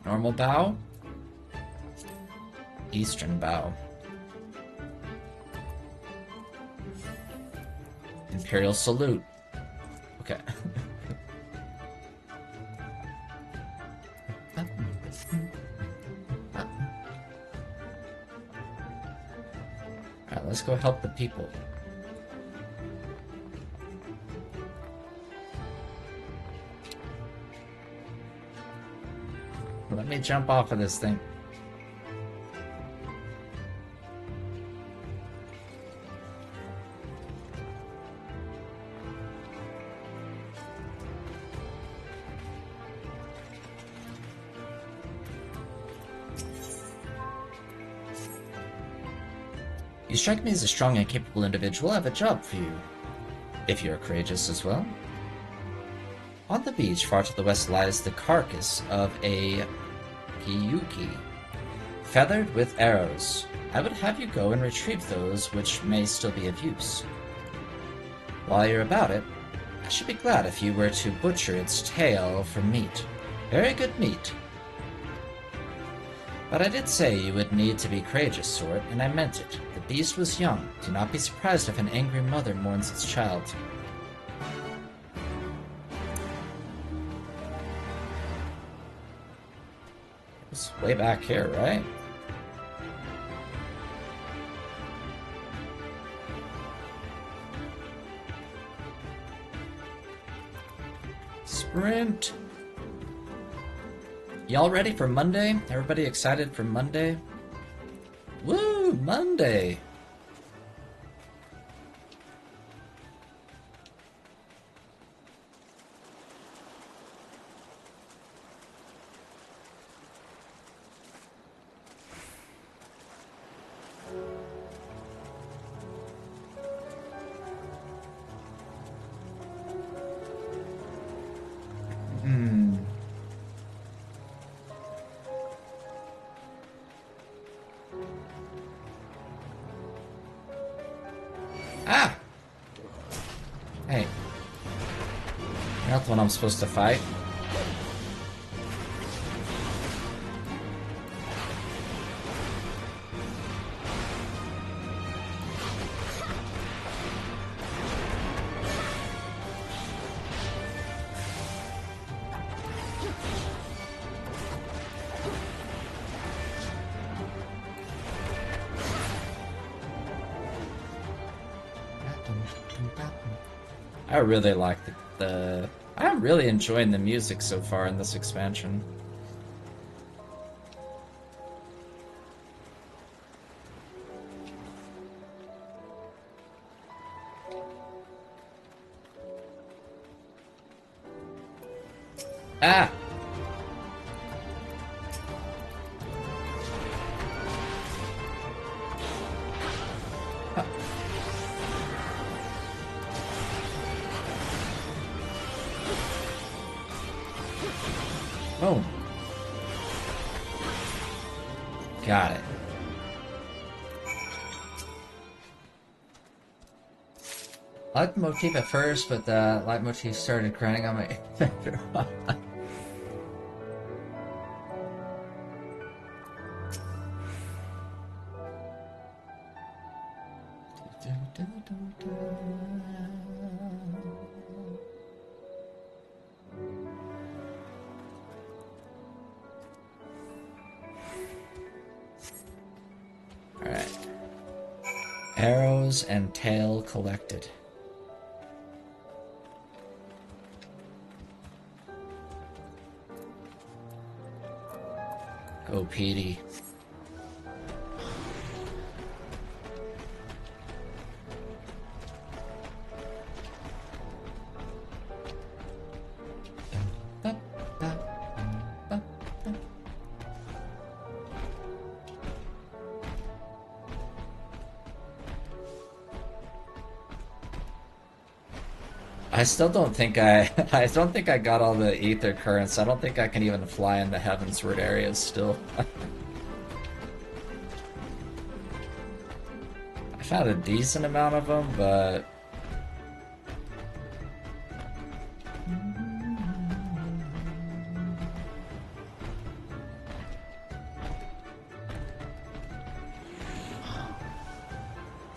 Normal bow? Eastern bow. Imperial salute. Okay. Alright, let's go help the people. Let me jump off of this thing. You strike me as a strong and capable individual. I have a job for you, if you're courageous as well. On the beach far to the west lies the carcass of a Gyuki, feathered with arrows. I would have you go and retrieve those which may still be of use. While you're about it, I should be glad if you were to butcher its tail for meat. Very good meat. But I did say you would need to be courageous, Sword, and I meant it. The beast was young. Do not be surprised if an angry mother mourns its child. It's way back here, right? Sprint! Y'all ready for Monday? Everybody excited for Monday? Woo! Monday! Ah! Hey. You're not the one I'm supposed to fight. I really like I'm really enjoying the music so far in this expansion. Ah! Oh. Got it. I liked the motif at first, but the leitmotif started grinding on my after a while. Alright. Arrows and tail collected. Go, Petey. I still don't think I don't think I got all the ether currents. I don't think I can even fly in the heavensward areas still. I found a decent amount of them, but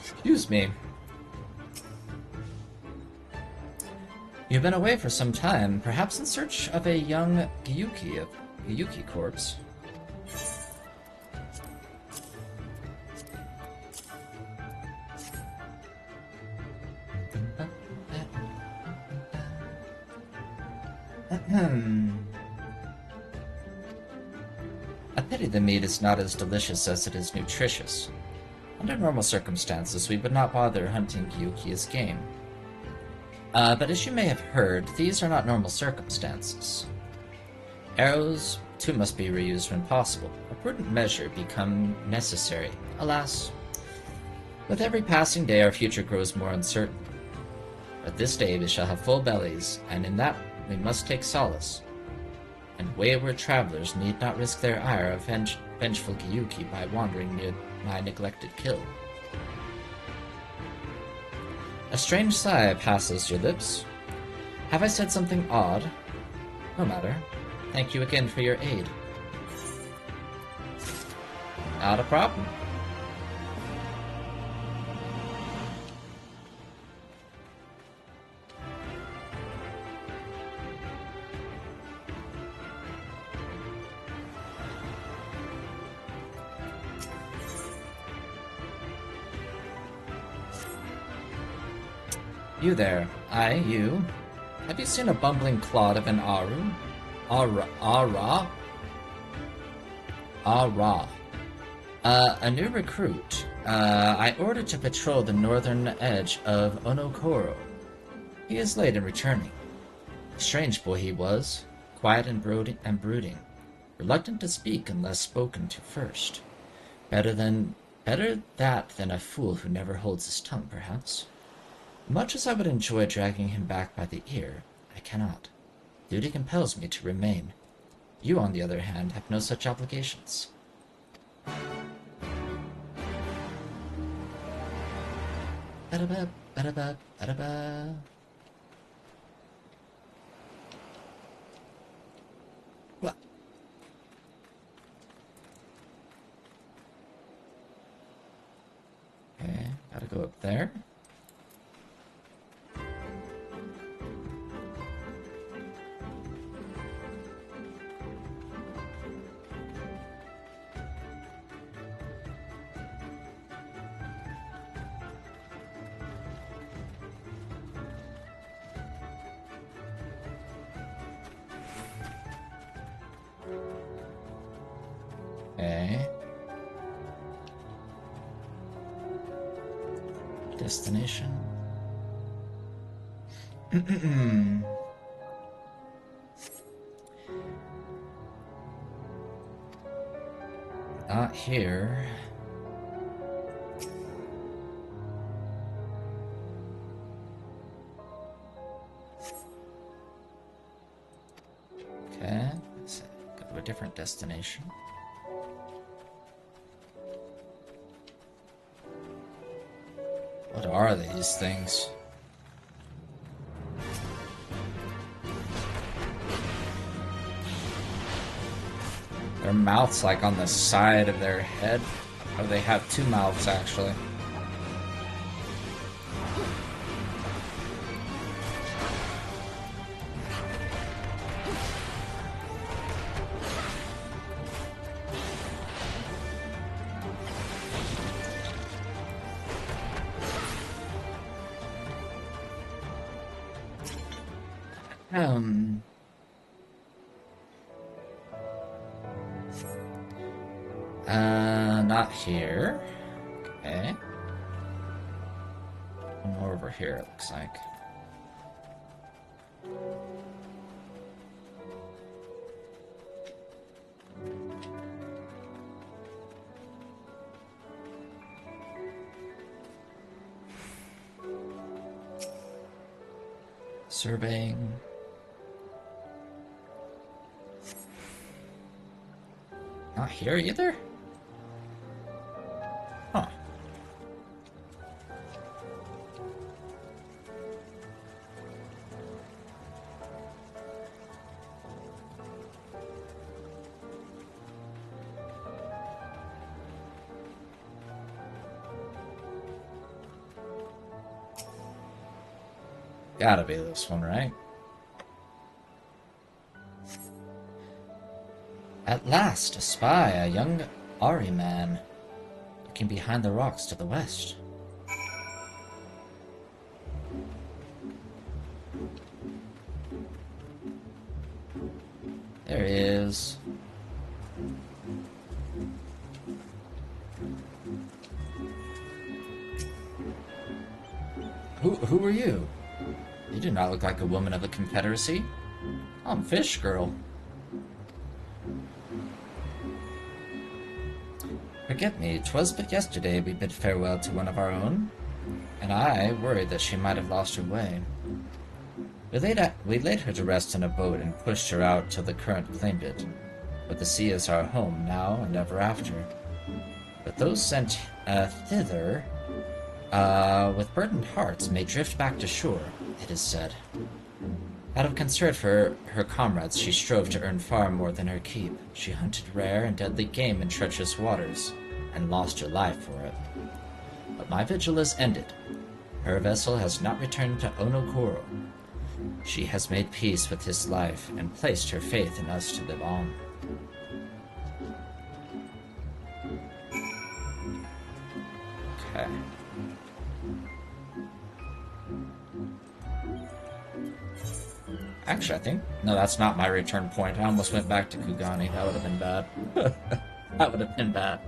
excuse me. You've been away for some time, perhaps in search of a young Gyuki corpse. I pity the meat is not as delicious as it is nutritious. Under normal circumstances, we would not bother hunting Gyuki as game. But as you may have heard, these are not normal circumstances. Arrows, too, must be reused when possible. A prudent measure become necessary. Alas, with every passing day our future grows more uncertain. But this day we shall have full bellies, and in that we must take solace. And wayward travelers need not risk their ire of vengeful Gyuki by wandering near my neglected kill. A strange sigh passes your lips. Have I said something odd? No matter. Thank you again for your aid. Not a problem. You there. Aye, you. Have you seen a bumbling clod of an Aru? Ara? A new recruit. I ordered to patrol the northern edge of Onokoro. He is late in returning. Strange boy he was, quiet and brooding, reluctant to speak unless spoken to first. Better that than a fool who never holds his tongue, perhaps. Much as I would enjoy dragging him back by the ear, I cannot. Duty compels me to remain. You, on the other hand, have no such obligations. Ba-da-ba, ba-da-ba, ba-da-ba. What? Okay, gotta go up there. Okay. Destination. Not here. Okay, let's go to a different destination. What are these things? Their mouth's like on the side of their head. Or they have two mouths actually. Not here. Okay. One more over here, it looks like. Surveying. Not here either? Huh. Gotta be this one, right? At last, a spy, a young Ari man, looking behind the rocks to the west. There he is. Who are you? You do not look like a woman of the Confederacy. I'm Fish Girl. Forget me, 'twas but yesterday we bid farewell to one of our own, and I worried that she might have lost her way. We laid her to rest in a boat and pushed her out till the current claimed it, but the sea is our home now and ever after. But those sent thither with burdened hearts may drift back to shore, it is said. Out of concern for her comrades, she strove to earn far more than her keep. She hunted rare and deadly game in treacherous waters, and lost her life for it. But my vigil is ended. Her vessel has not returned to Onokoro. She has made peace with his life, and placed her faith in us to live on. Okay. Actually, I think... No, that's not my return point. I almost went back to Kugani. That would have been bad. That would have been bad.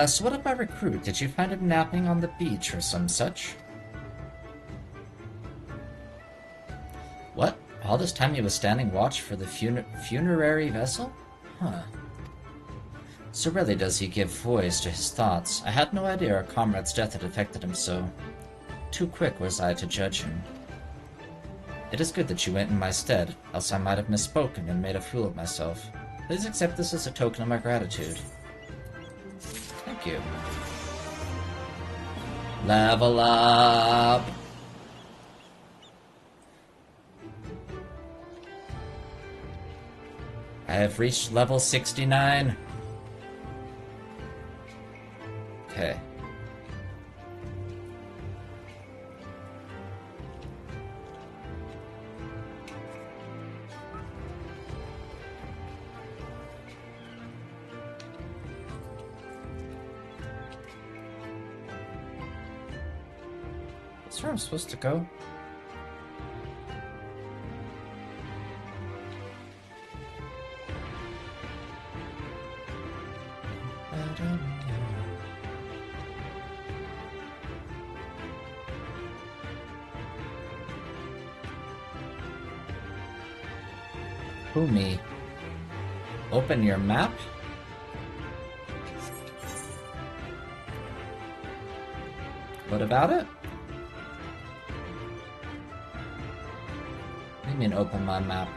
So what of my recruit? Did you find him napping on the beach or some such? What? All this time he was standing watch for the funerary vessel? Huh. So rarely does he give voice to his thoughts. I had no idea our comrade's death had affected him so. too quick was I to judge him. It is good that you went in my stead, else I might have misspoken and made a fool of myself. Please accept this as a token of my gratitude. Thank you. Level up! I have reached level 69. Okay. That's where I'm supposed to go. Fumi, open your map. What about it? What do you mean open my map?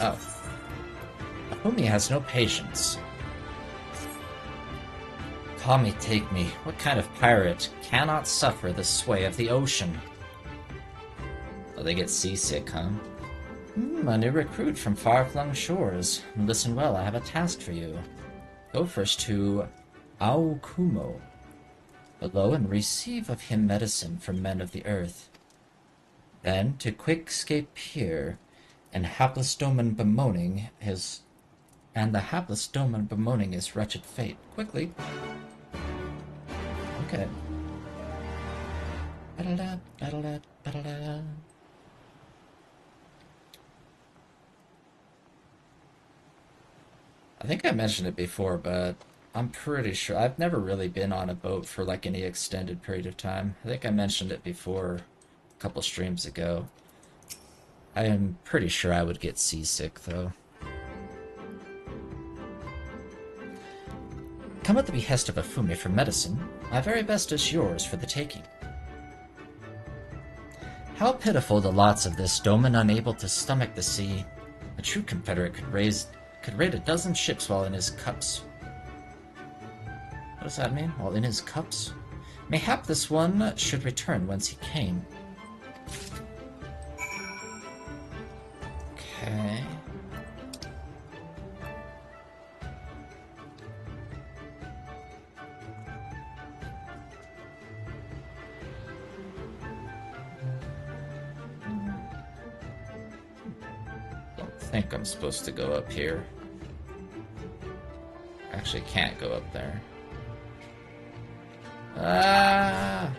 Oh. Fumi has no patience. Call me, take me. What kind of pirate cannot suffer the sway of the ocean? Oh, they get seasick, huh? A new recruit from far-flung shores. Listen well, I have a task for you. Go first to Aokumo, below, and receive of him medicine from men of the earth. Then to Quickscape Pier, and hapless Doman bemoaning his wretched fate. Quickly. Okay. Ba-da-da, ba-da-da, ba-da-da. I think I mentioned it before, but I'm pretty sure I've never really been on a boat for like any extended period of time. I think I mentioned it before a couple streams ago. I am pretty sure I would get seasick, though. Come at the behest of a Fumi for medicine. My very best is yours for the taking. How pitiful the lots of this Doman unable to stomach the sea. A true Confederate could raid a dozen ships while in his cups. What does that mean? While in his cups? Mayhap this one should return whence he came. Okay. I think I'm supposed to go up here. Actually can't go up there. Ah!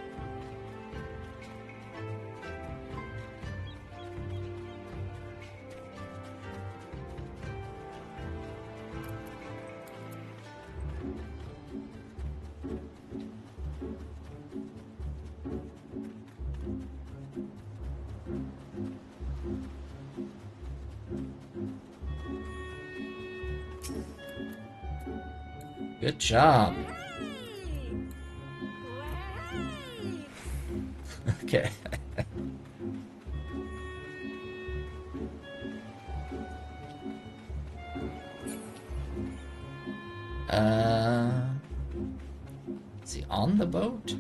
Good job. Okay. Is he on the boat?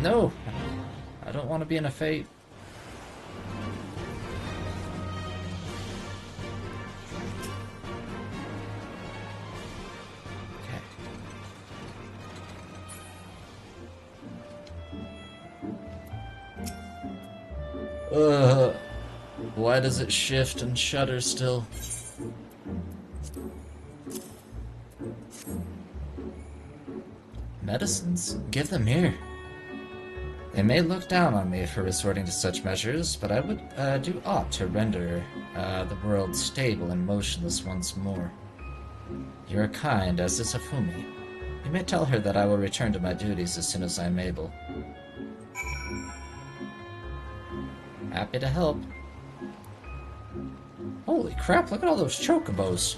No! I don't want to be in a fate. Why does it shift and shudder still? Medicines? Give them here. They may look down on me for resorting to such measures, but I would do aught to render the world stable and motionless once more. You are kind, as is Afumi. You may tell her that I will return to my duties as soon as I am able. Happy to help. Holy crap, look at all those chocobos.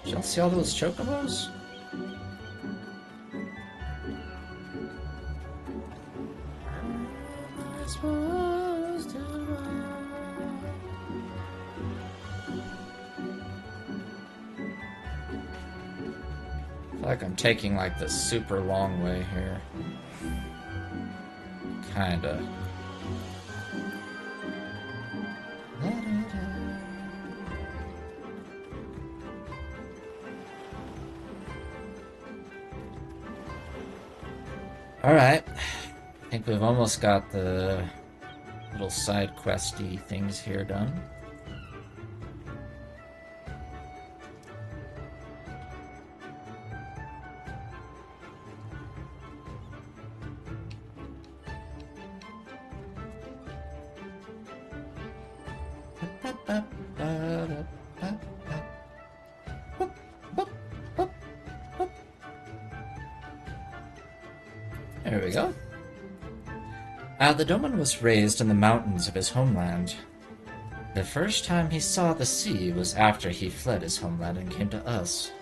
Did y'all see all those chocobos? I feel like I'm taking like the super long way here. Kinda. Alright. I think we've almost got the little side questy things here done. There we go. The Doman was raised in the mountains of his homeland. The first time he saw the sea was after he fled his homeland and came to us.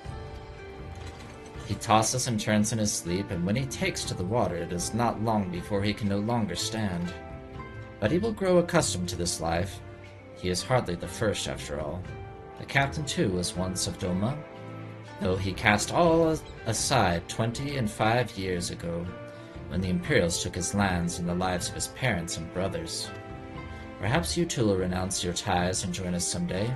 He tosses and turns in his sleep, and when he takes to the water, it is not long before he can no longer stand. But he will grow accustomed to this life. He is hardly the first, after all. The captain, too, was once of Doma, though he cast all aside 25 years ago, when the Imperials took his lands and the lives of his parents and brothers. Perhaps you two will renounce your ties and join us someday.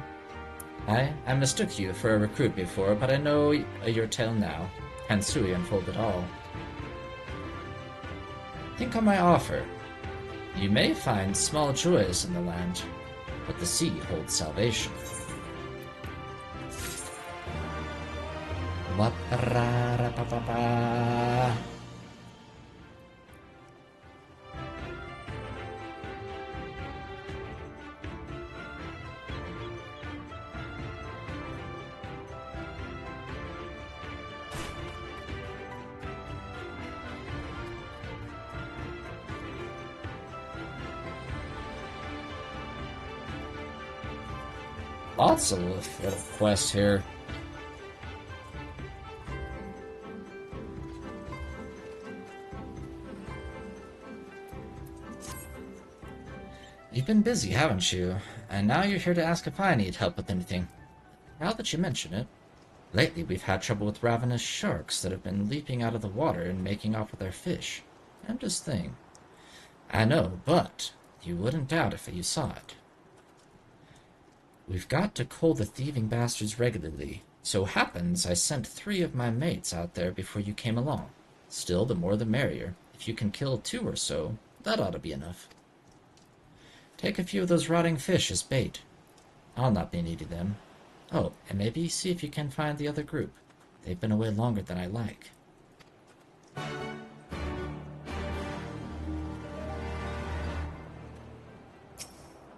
I mistook you for a recruit before, but I know your tale now. Hence we unfold it all. Think on my offer. You may find small joys in the land, but the sea holds salvation. Wa-ra-ra-pa-pa-pa. Lots of little quests here. You've been busy, haven't you? And now you're here to ask if I need help with anything. Now that you mention it, lately we've had trouble with ravenous sharks that have been leaping out of the water and making off with our fish. Endless thing. I know, but you wouldn't doubt if you saw it. We've got to cull the thieving bastards regularly. So happens I sent 3 of my mates out there before you came along. Still, the more the merrier. If you can kill 2 or so, that ought to be enough. Take a few of those rotting fish as bait. I'll not be needing them. Oh, and maybe see if you can find the other group. They've been away longer than I like.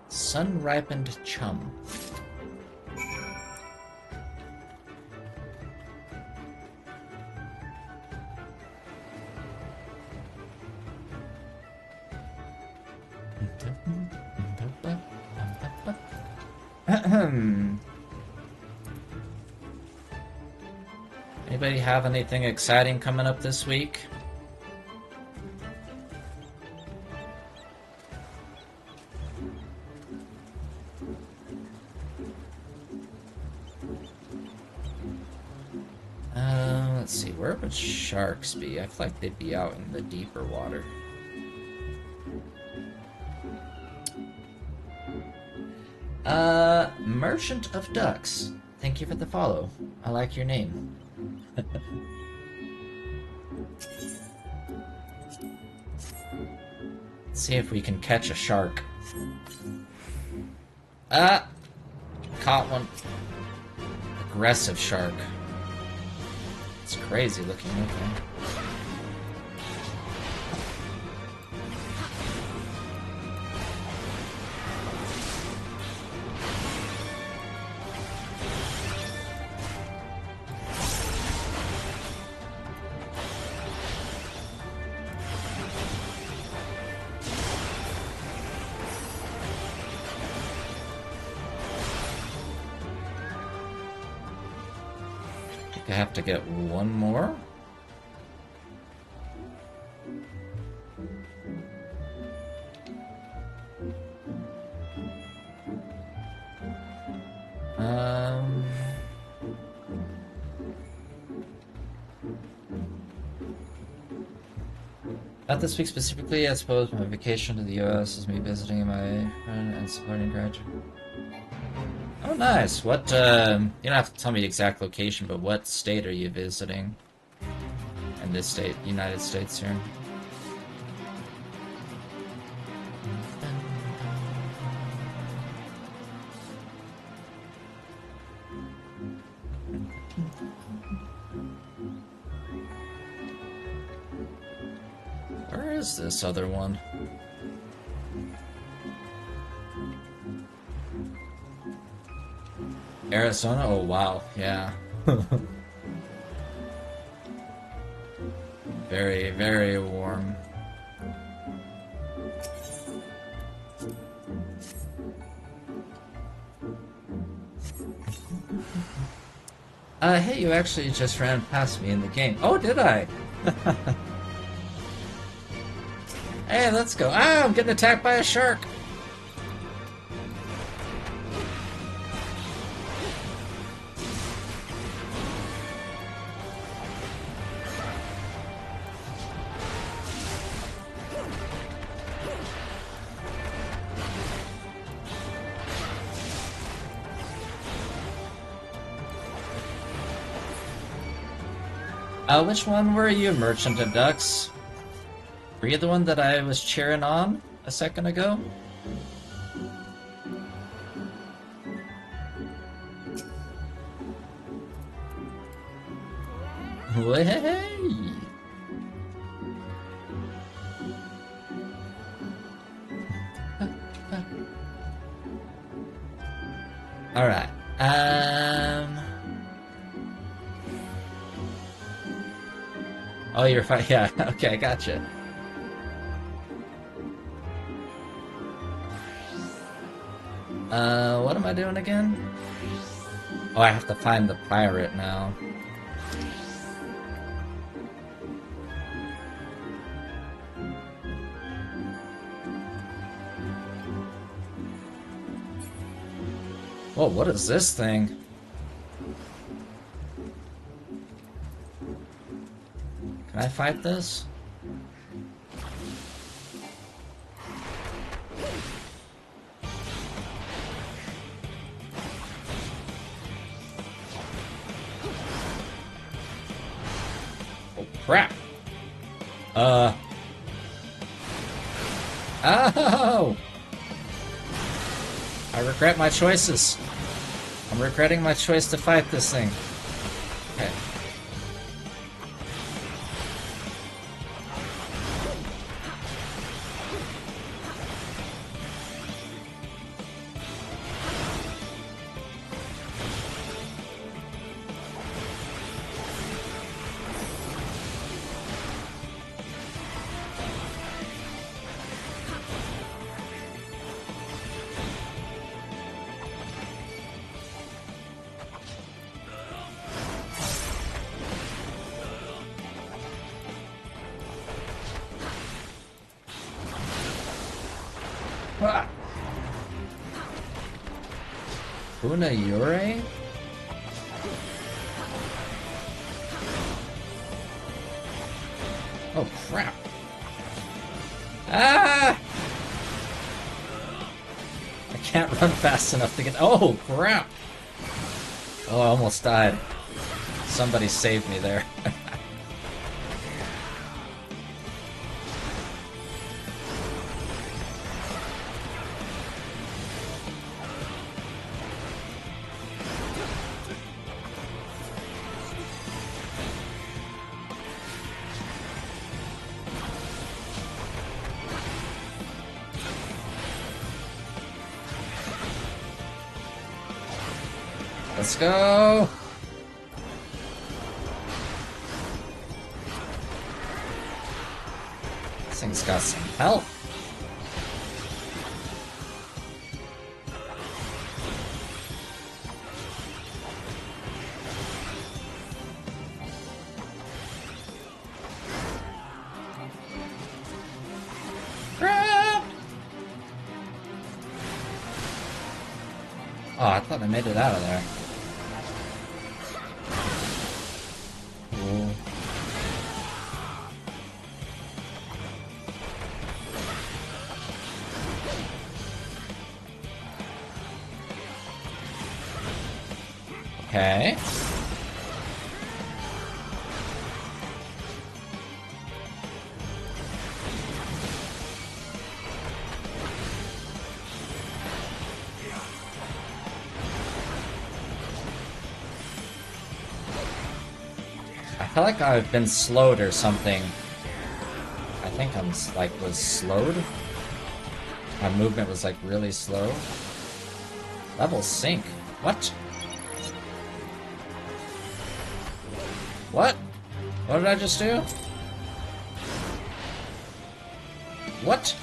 Sun-ripened chum. Anybody have anything exciting coming up this week? Let's see, where would sharks be? I feel like they'd be out in the deeper water. Merchant of Ducks. Thank you for the follow. I like your name. Let's see if we can catch a shark. Ah! Caught one. Aggressive shark. It's crazy looking thing. I have to get one more. Not this week specifically, I suppose my vacation to the US is me visiting my friend and supporting graduate. Oh, nice. What, you don't have to tell me the exact location, but what state are you visiting? In this state, United States here. Where is this other one? Arizona? Oh wow, yeah. Very, very warm. Hey, you actually just ran past me in the game. Oh, did I? Hey, let's go. Ah, I'm getting attacked by a shark. Which one were you, Merchant of Ducks? Were you the one that I was cheering on a second ago? Way! Alright, Oh, you're fine. Yeah, okay, I gotcha. What am I doing again? Oh, I have to find the pirate now. Whoa, what is this thing? Can I fight this? Oh, crap. Oh! I regret my choices. I'm regretting my choice to fight this thing. Okay. Una Yure? Oh crap. Ah! I can't run fast enough to get. Oh crap! Oh, I almost died. Somebody saved me there. Let's go! This thing's got some health. thought I made it out of there. Ooh. Okay. I feel like I've been slowed or something. I think I'm was slowed. My movement was like really slow. Level sync. What? What? What did I just do? What?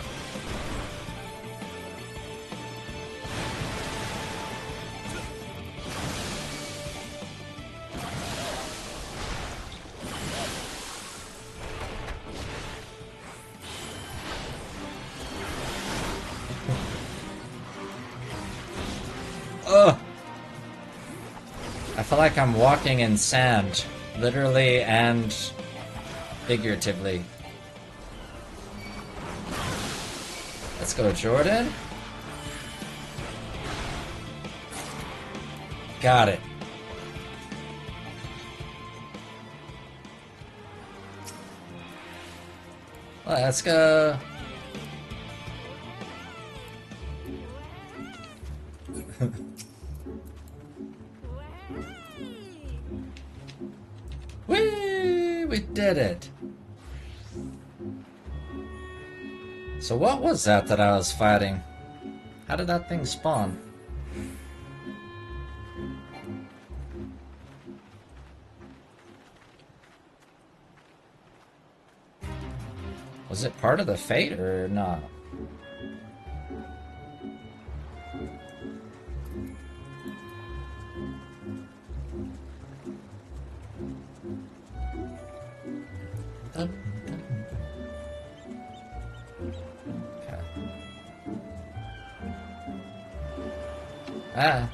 Ugh! I feel like I'm walking in sand. Literally and figuratively. Let's go, Jordan. Got it. Let's go. Whee! We did it! So what was that I was fighting? How did that thing spawn? Was it part of the fate or not? Ah.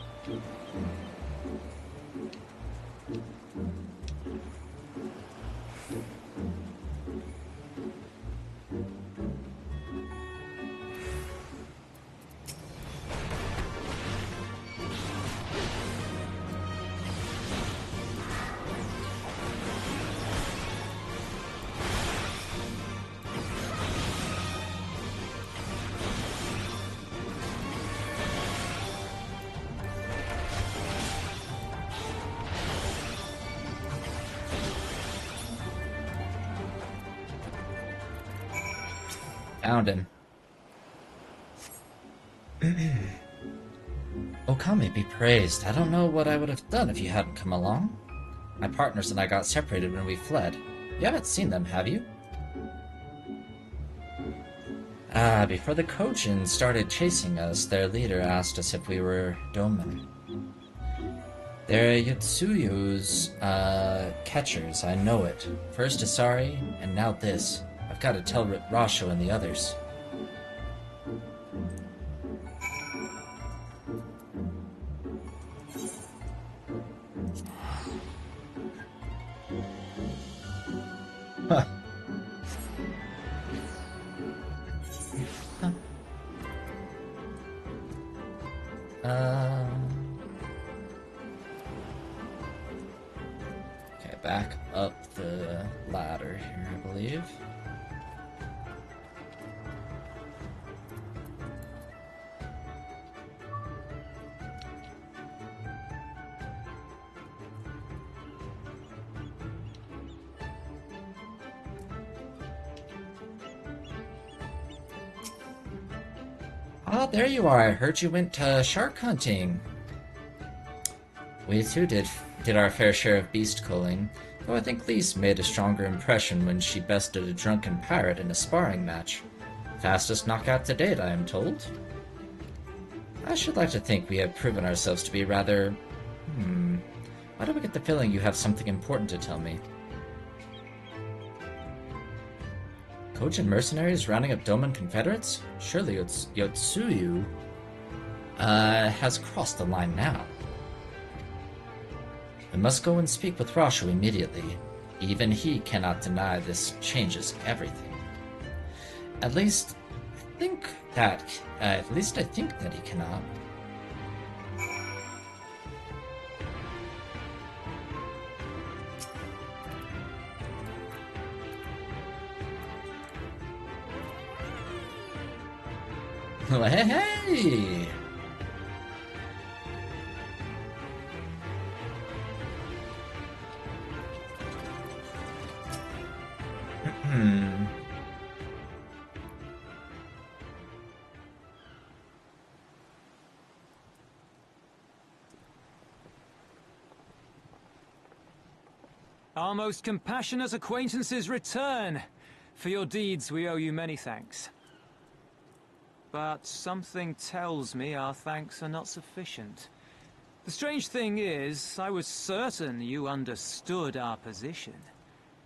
Found him. Okami be praised. I don't know what I would have done if you hadn't come along. My partners and I got separated when we fled. You haven't seen them, have you? Before the Kojin started chasing us, their leader asked us if we were Domen. They're Yotsuyu's, catchers, I know it. First Asari, and now this. I've got to tell Rasho and the others. Huh. Okay, back up the ladder here, I believe. Ah, there you are. I heard you went shark hunting. We too did our fair share of beast culling, though I think Lise made a stronger impression when she bested a drunken pirate in a sparring match. Fastest knockout to date, I am told. I should like to think we have proven ourselves to be rather... Why do I get the feeling you have something important to tell me? Kojin mercenaries rounding up Doman Confederates? Surely Yotsuyu... has crossed the line now. We must go and speak with Rashu immediately. Even he cannot deny this changes everything. At least I think that he cannot. Oh, hey! Our most compassionate acquaintances return. For your deeds we owe you many thanks. But something tells me our thanks are not sufficient. The strange thing is, I was certain you understood our position.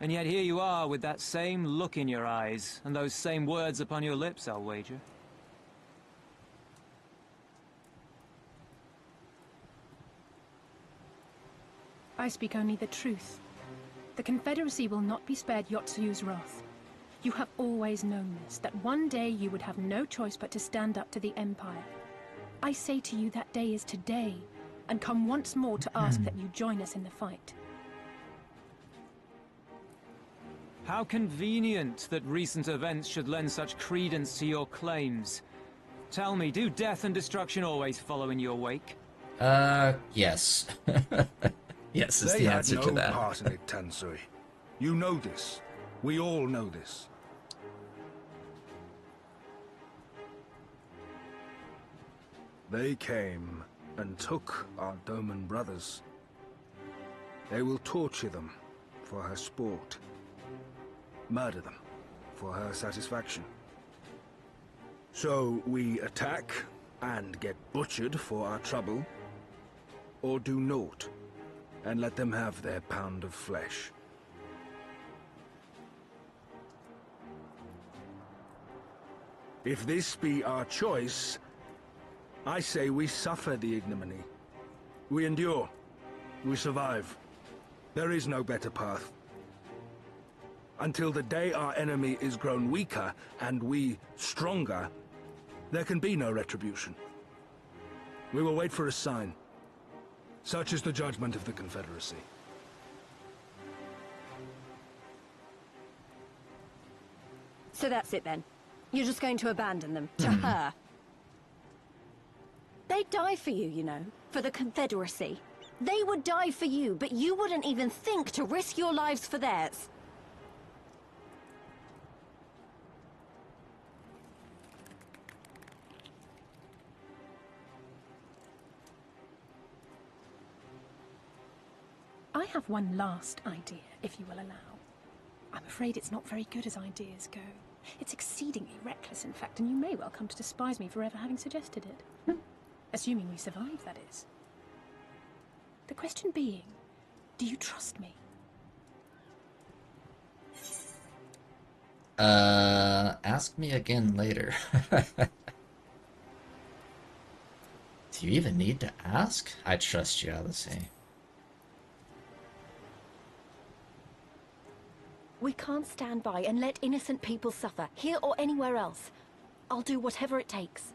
And yet here you are with that same look in your eyes, and those same words upon your lips, I'll wager. I speak only the truth. The Confederacy will not be spared Yotsuyu's wrath. You have always known this, that one day you would have no choice but to stand up to the Empire. I say to you that day is today, and come once more to ask that you join us in the fight. How convenient that recent events should lend such credence to your claims. Tell me, do death and destruction always follow in your wake? Yes. Yes is the answer to that. They had no part in it, Tansui. You know this. We all know this. They came and took our Doman brothers. They will torture them for her sport. Murder them for her satisfaction. So we attack and get butchered for our trouble, or do naught and let them have their pound of flesh. If this be our choice, I say we suffer the ignominy. We endure. We survive. There is no better path. Until the day our enemy is grown weaker and we stronger, there can be no retribution. We will wait for a sign. Such is the judgment of the Confederacy. So that's it then. You're just going to abandon them to her. They'd die for you, you know, for the Confederacy. They would die for you, but you wouldn't even think to risk your lives for theirs. I have one last idea, if you will allow. I'm afraid it's not very good as ideas go. It's exceedingly reckless, in fact, and you may well come to despise me for ever having suggested it. Assuming we survive, that is. The question being, do you trust me? Ask me again later. Do you even need to ask? I trust you, Alice. We can't stand by and let innocent people suffer, here or anywhere else. I'll do whatever it takes.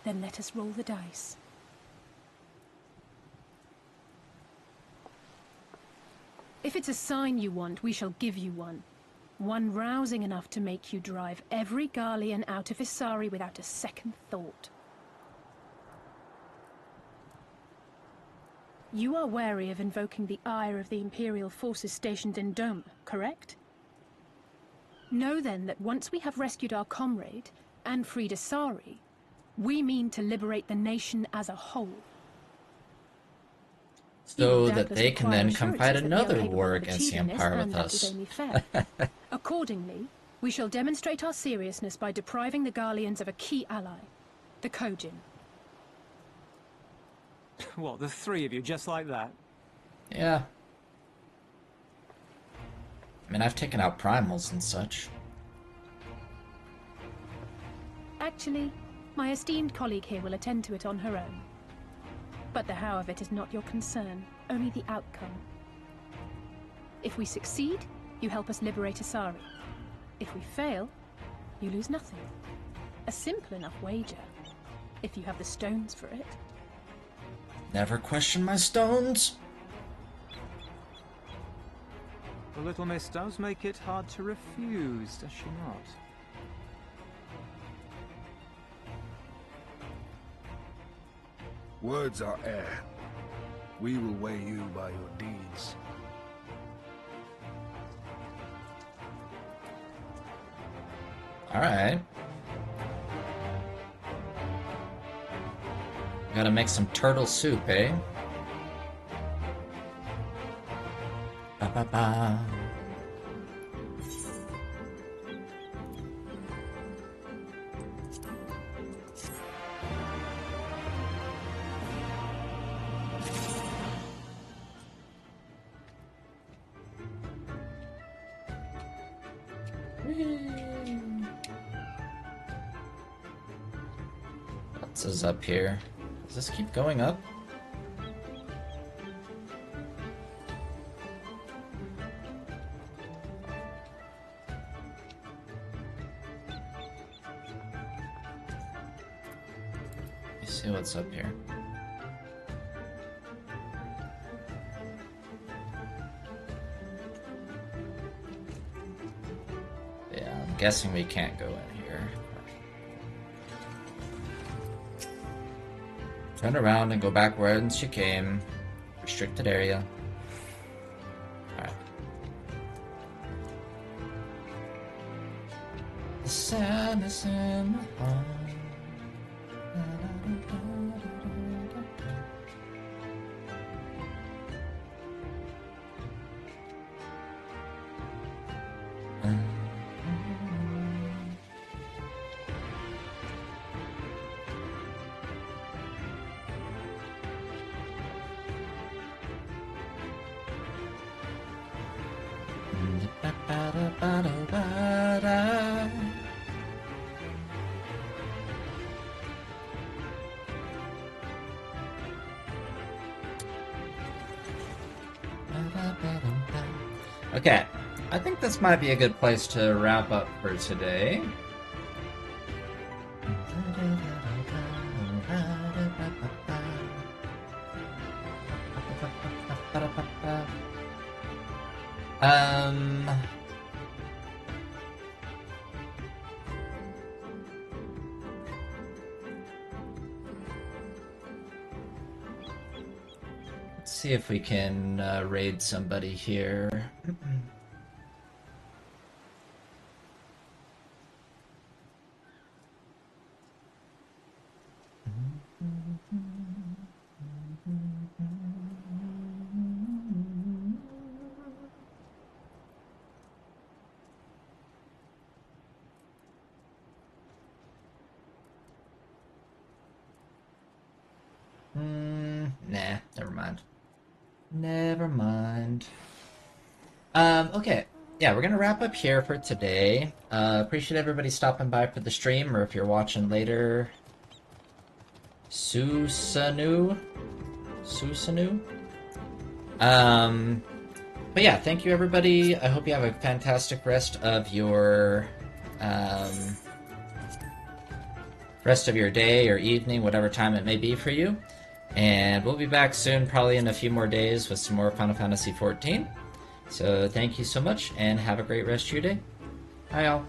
Then let us roll the dice. If it's a sign you want, we shall give you one. One rousing enough to make you drive every Garlean out of Isari without a second thought. You are wary of invoking the ire of the Imperial forces stationed in Dome, correct? Know then that once we have rescued our comrade, and freed Isari, we mean to liberate the nation as a whole. So that they can then come fight another war against the Empire with us. Accordingly, we shall demonstrate our seriousness by depriving the Garleans of a key ally, the Kojin. What, the three of you, just like that? Yeah. I mean, I've taken out primals and such. Actually, my esteemed colleague here will attend to it on her own. But the how of it is not your concern, only the outcome. If we succeed, you help us liberate Asari. If we fail, you lose nothing. A simple enough wager, if you have the stones for it. Never question my stones. The little miss does make it hard to refuse, does she not? Words are air. We will weigh you by your deeds. Alright. Gotta make some turtle soup, eh? Ba-ba-ba. What's this up here? Does this keep going up? Let's see what's up here. Yeah, I'm guessing we can't go in here. Turn around and go back whence you came. Restricted area. Alright. The sadness in my heart. Okay, I think this might be a good place to wrap up for today. Let's see if we can raid somebody here. Nah, never mind. Never mind. Okay. Yeah, we're gonna wrap up here for today. Appreciate everybody stopping by for the stream, or if you're watching later, Susanu? But yeah, thank you everybody. I hope you have a fantastic rest of your day or evening, whatever time it may be for you. And we'll be back soon, probably in a few more days, with some more Final Fantasy XIV. So thank you so much, and have a great rest of your day. Bye, y'all.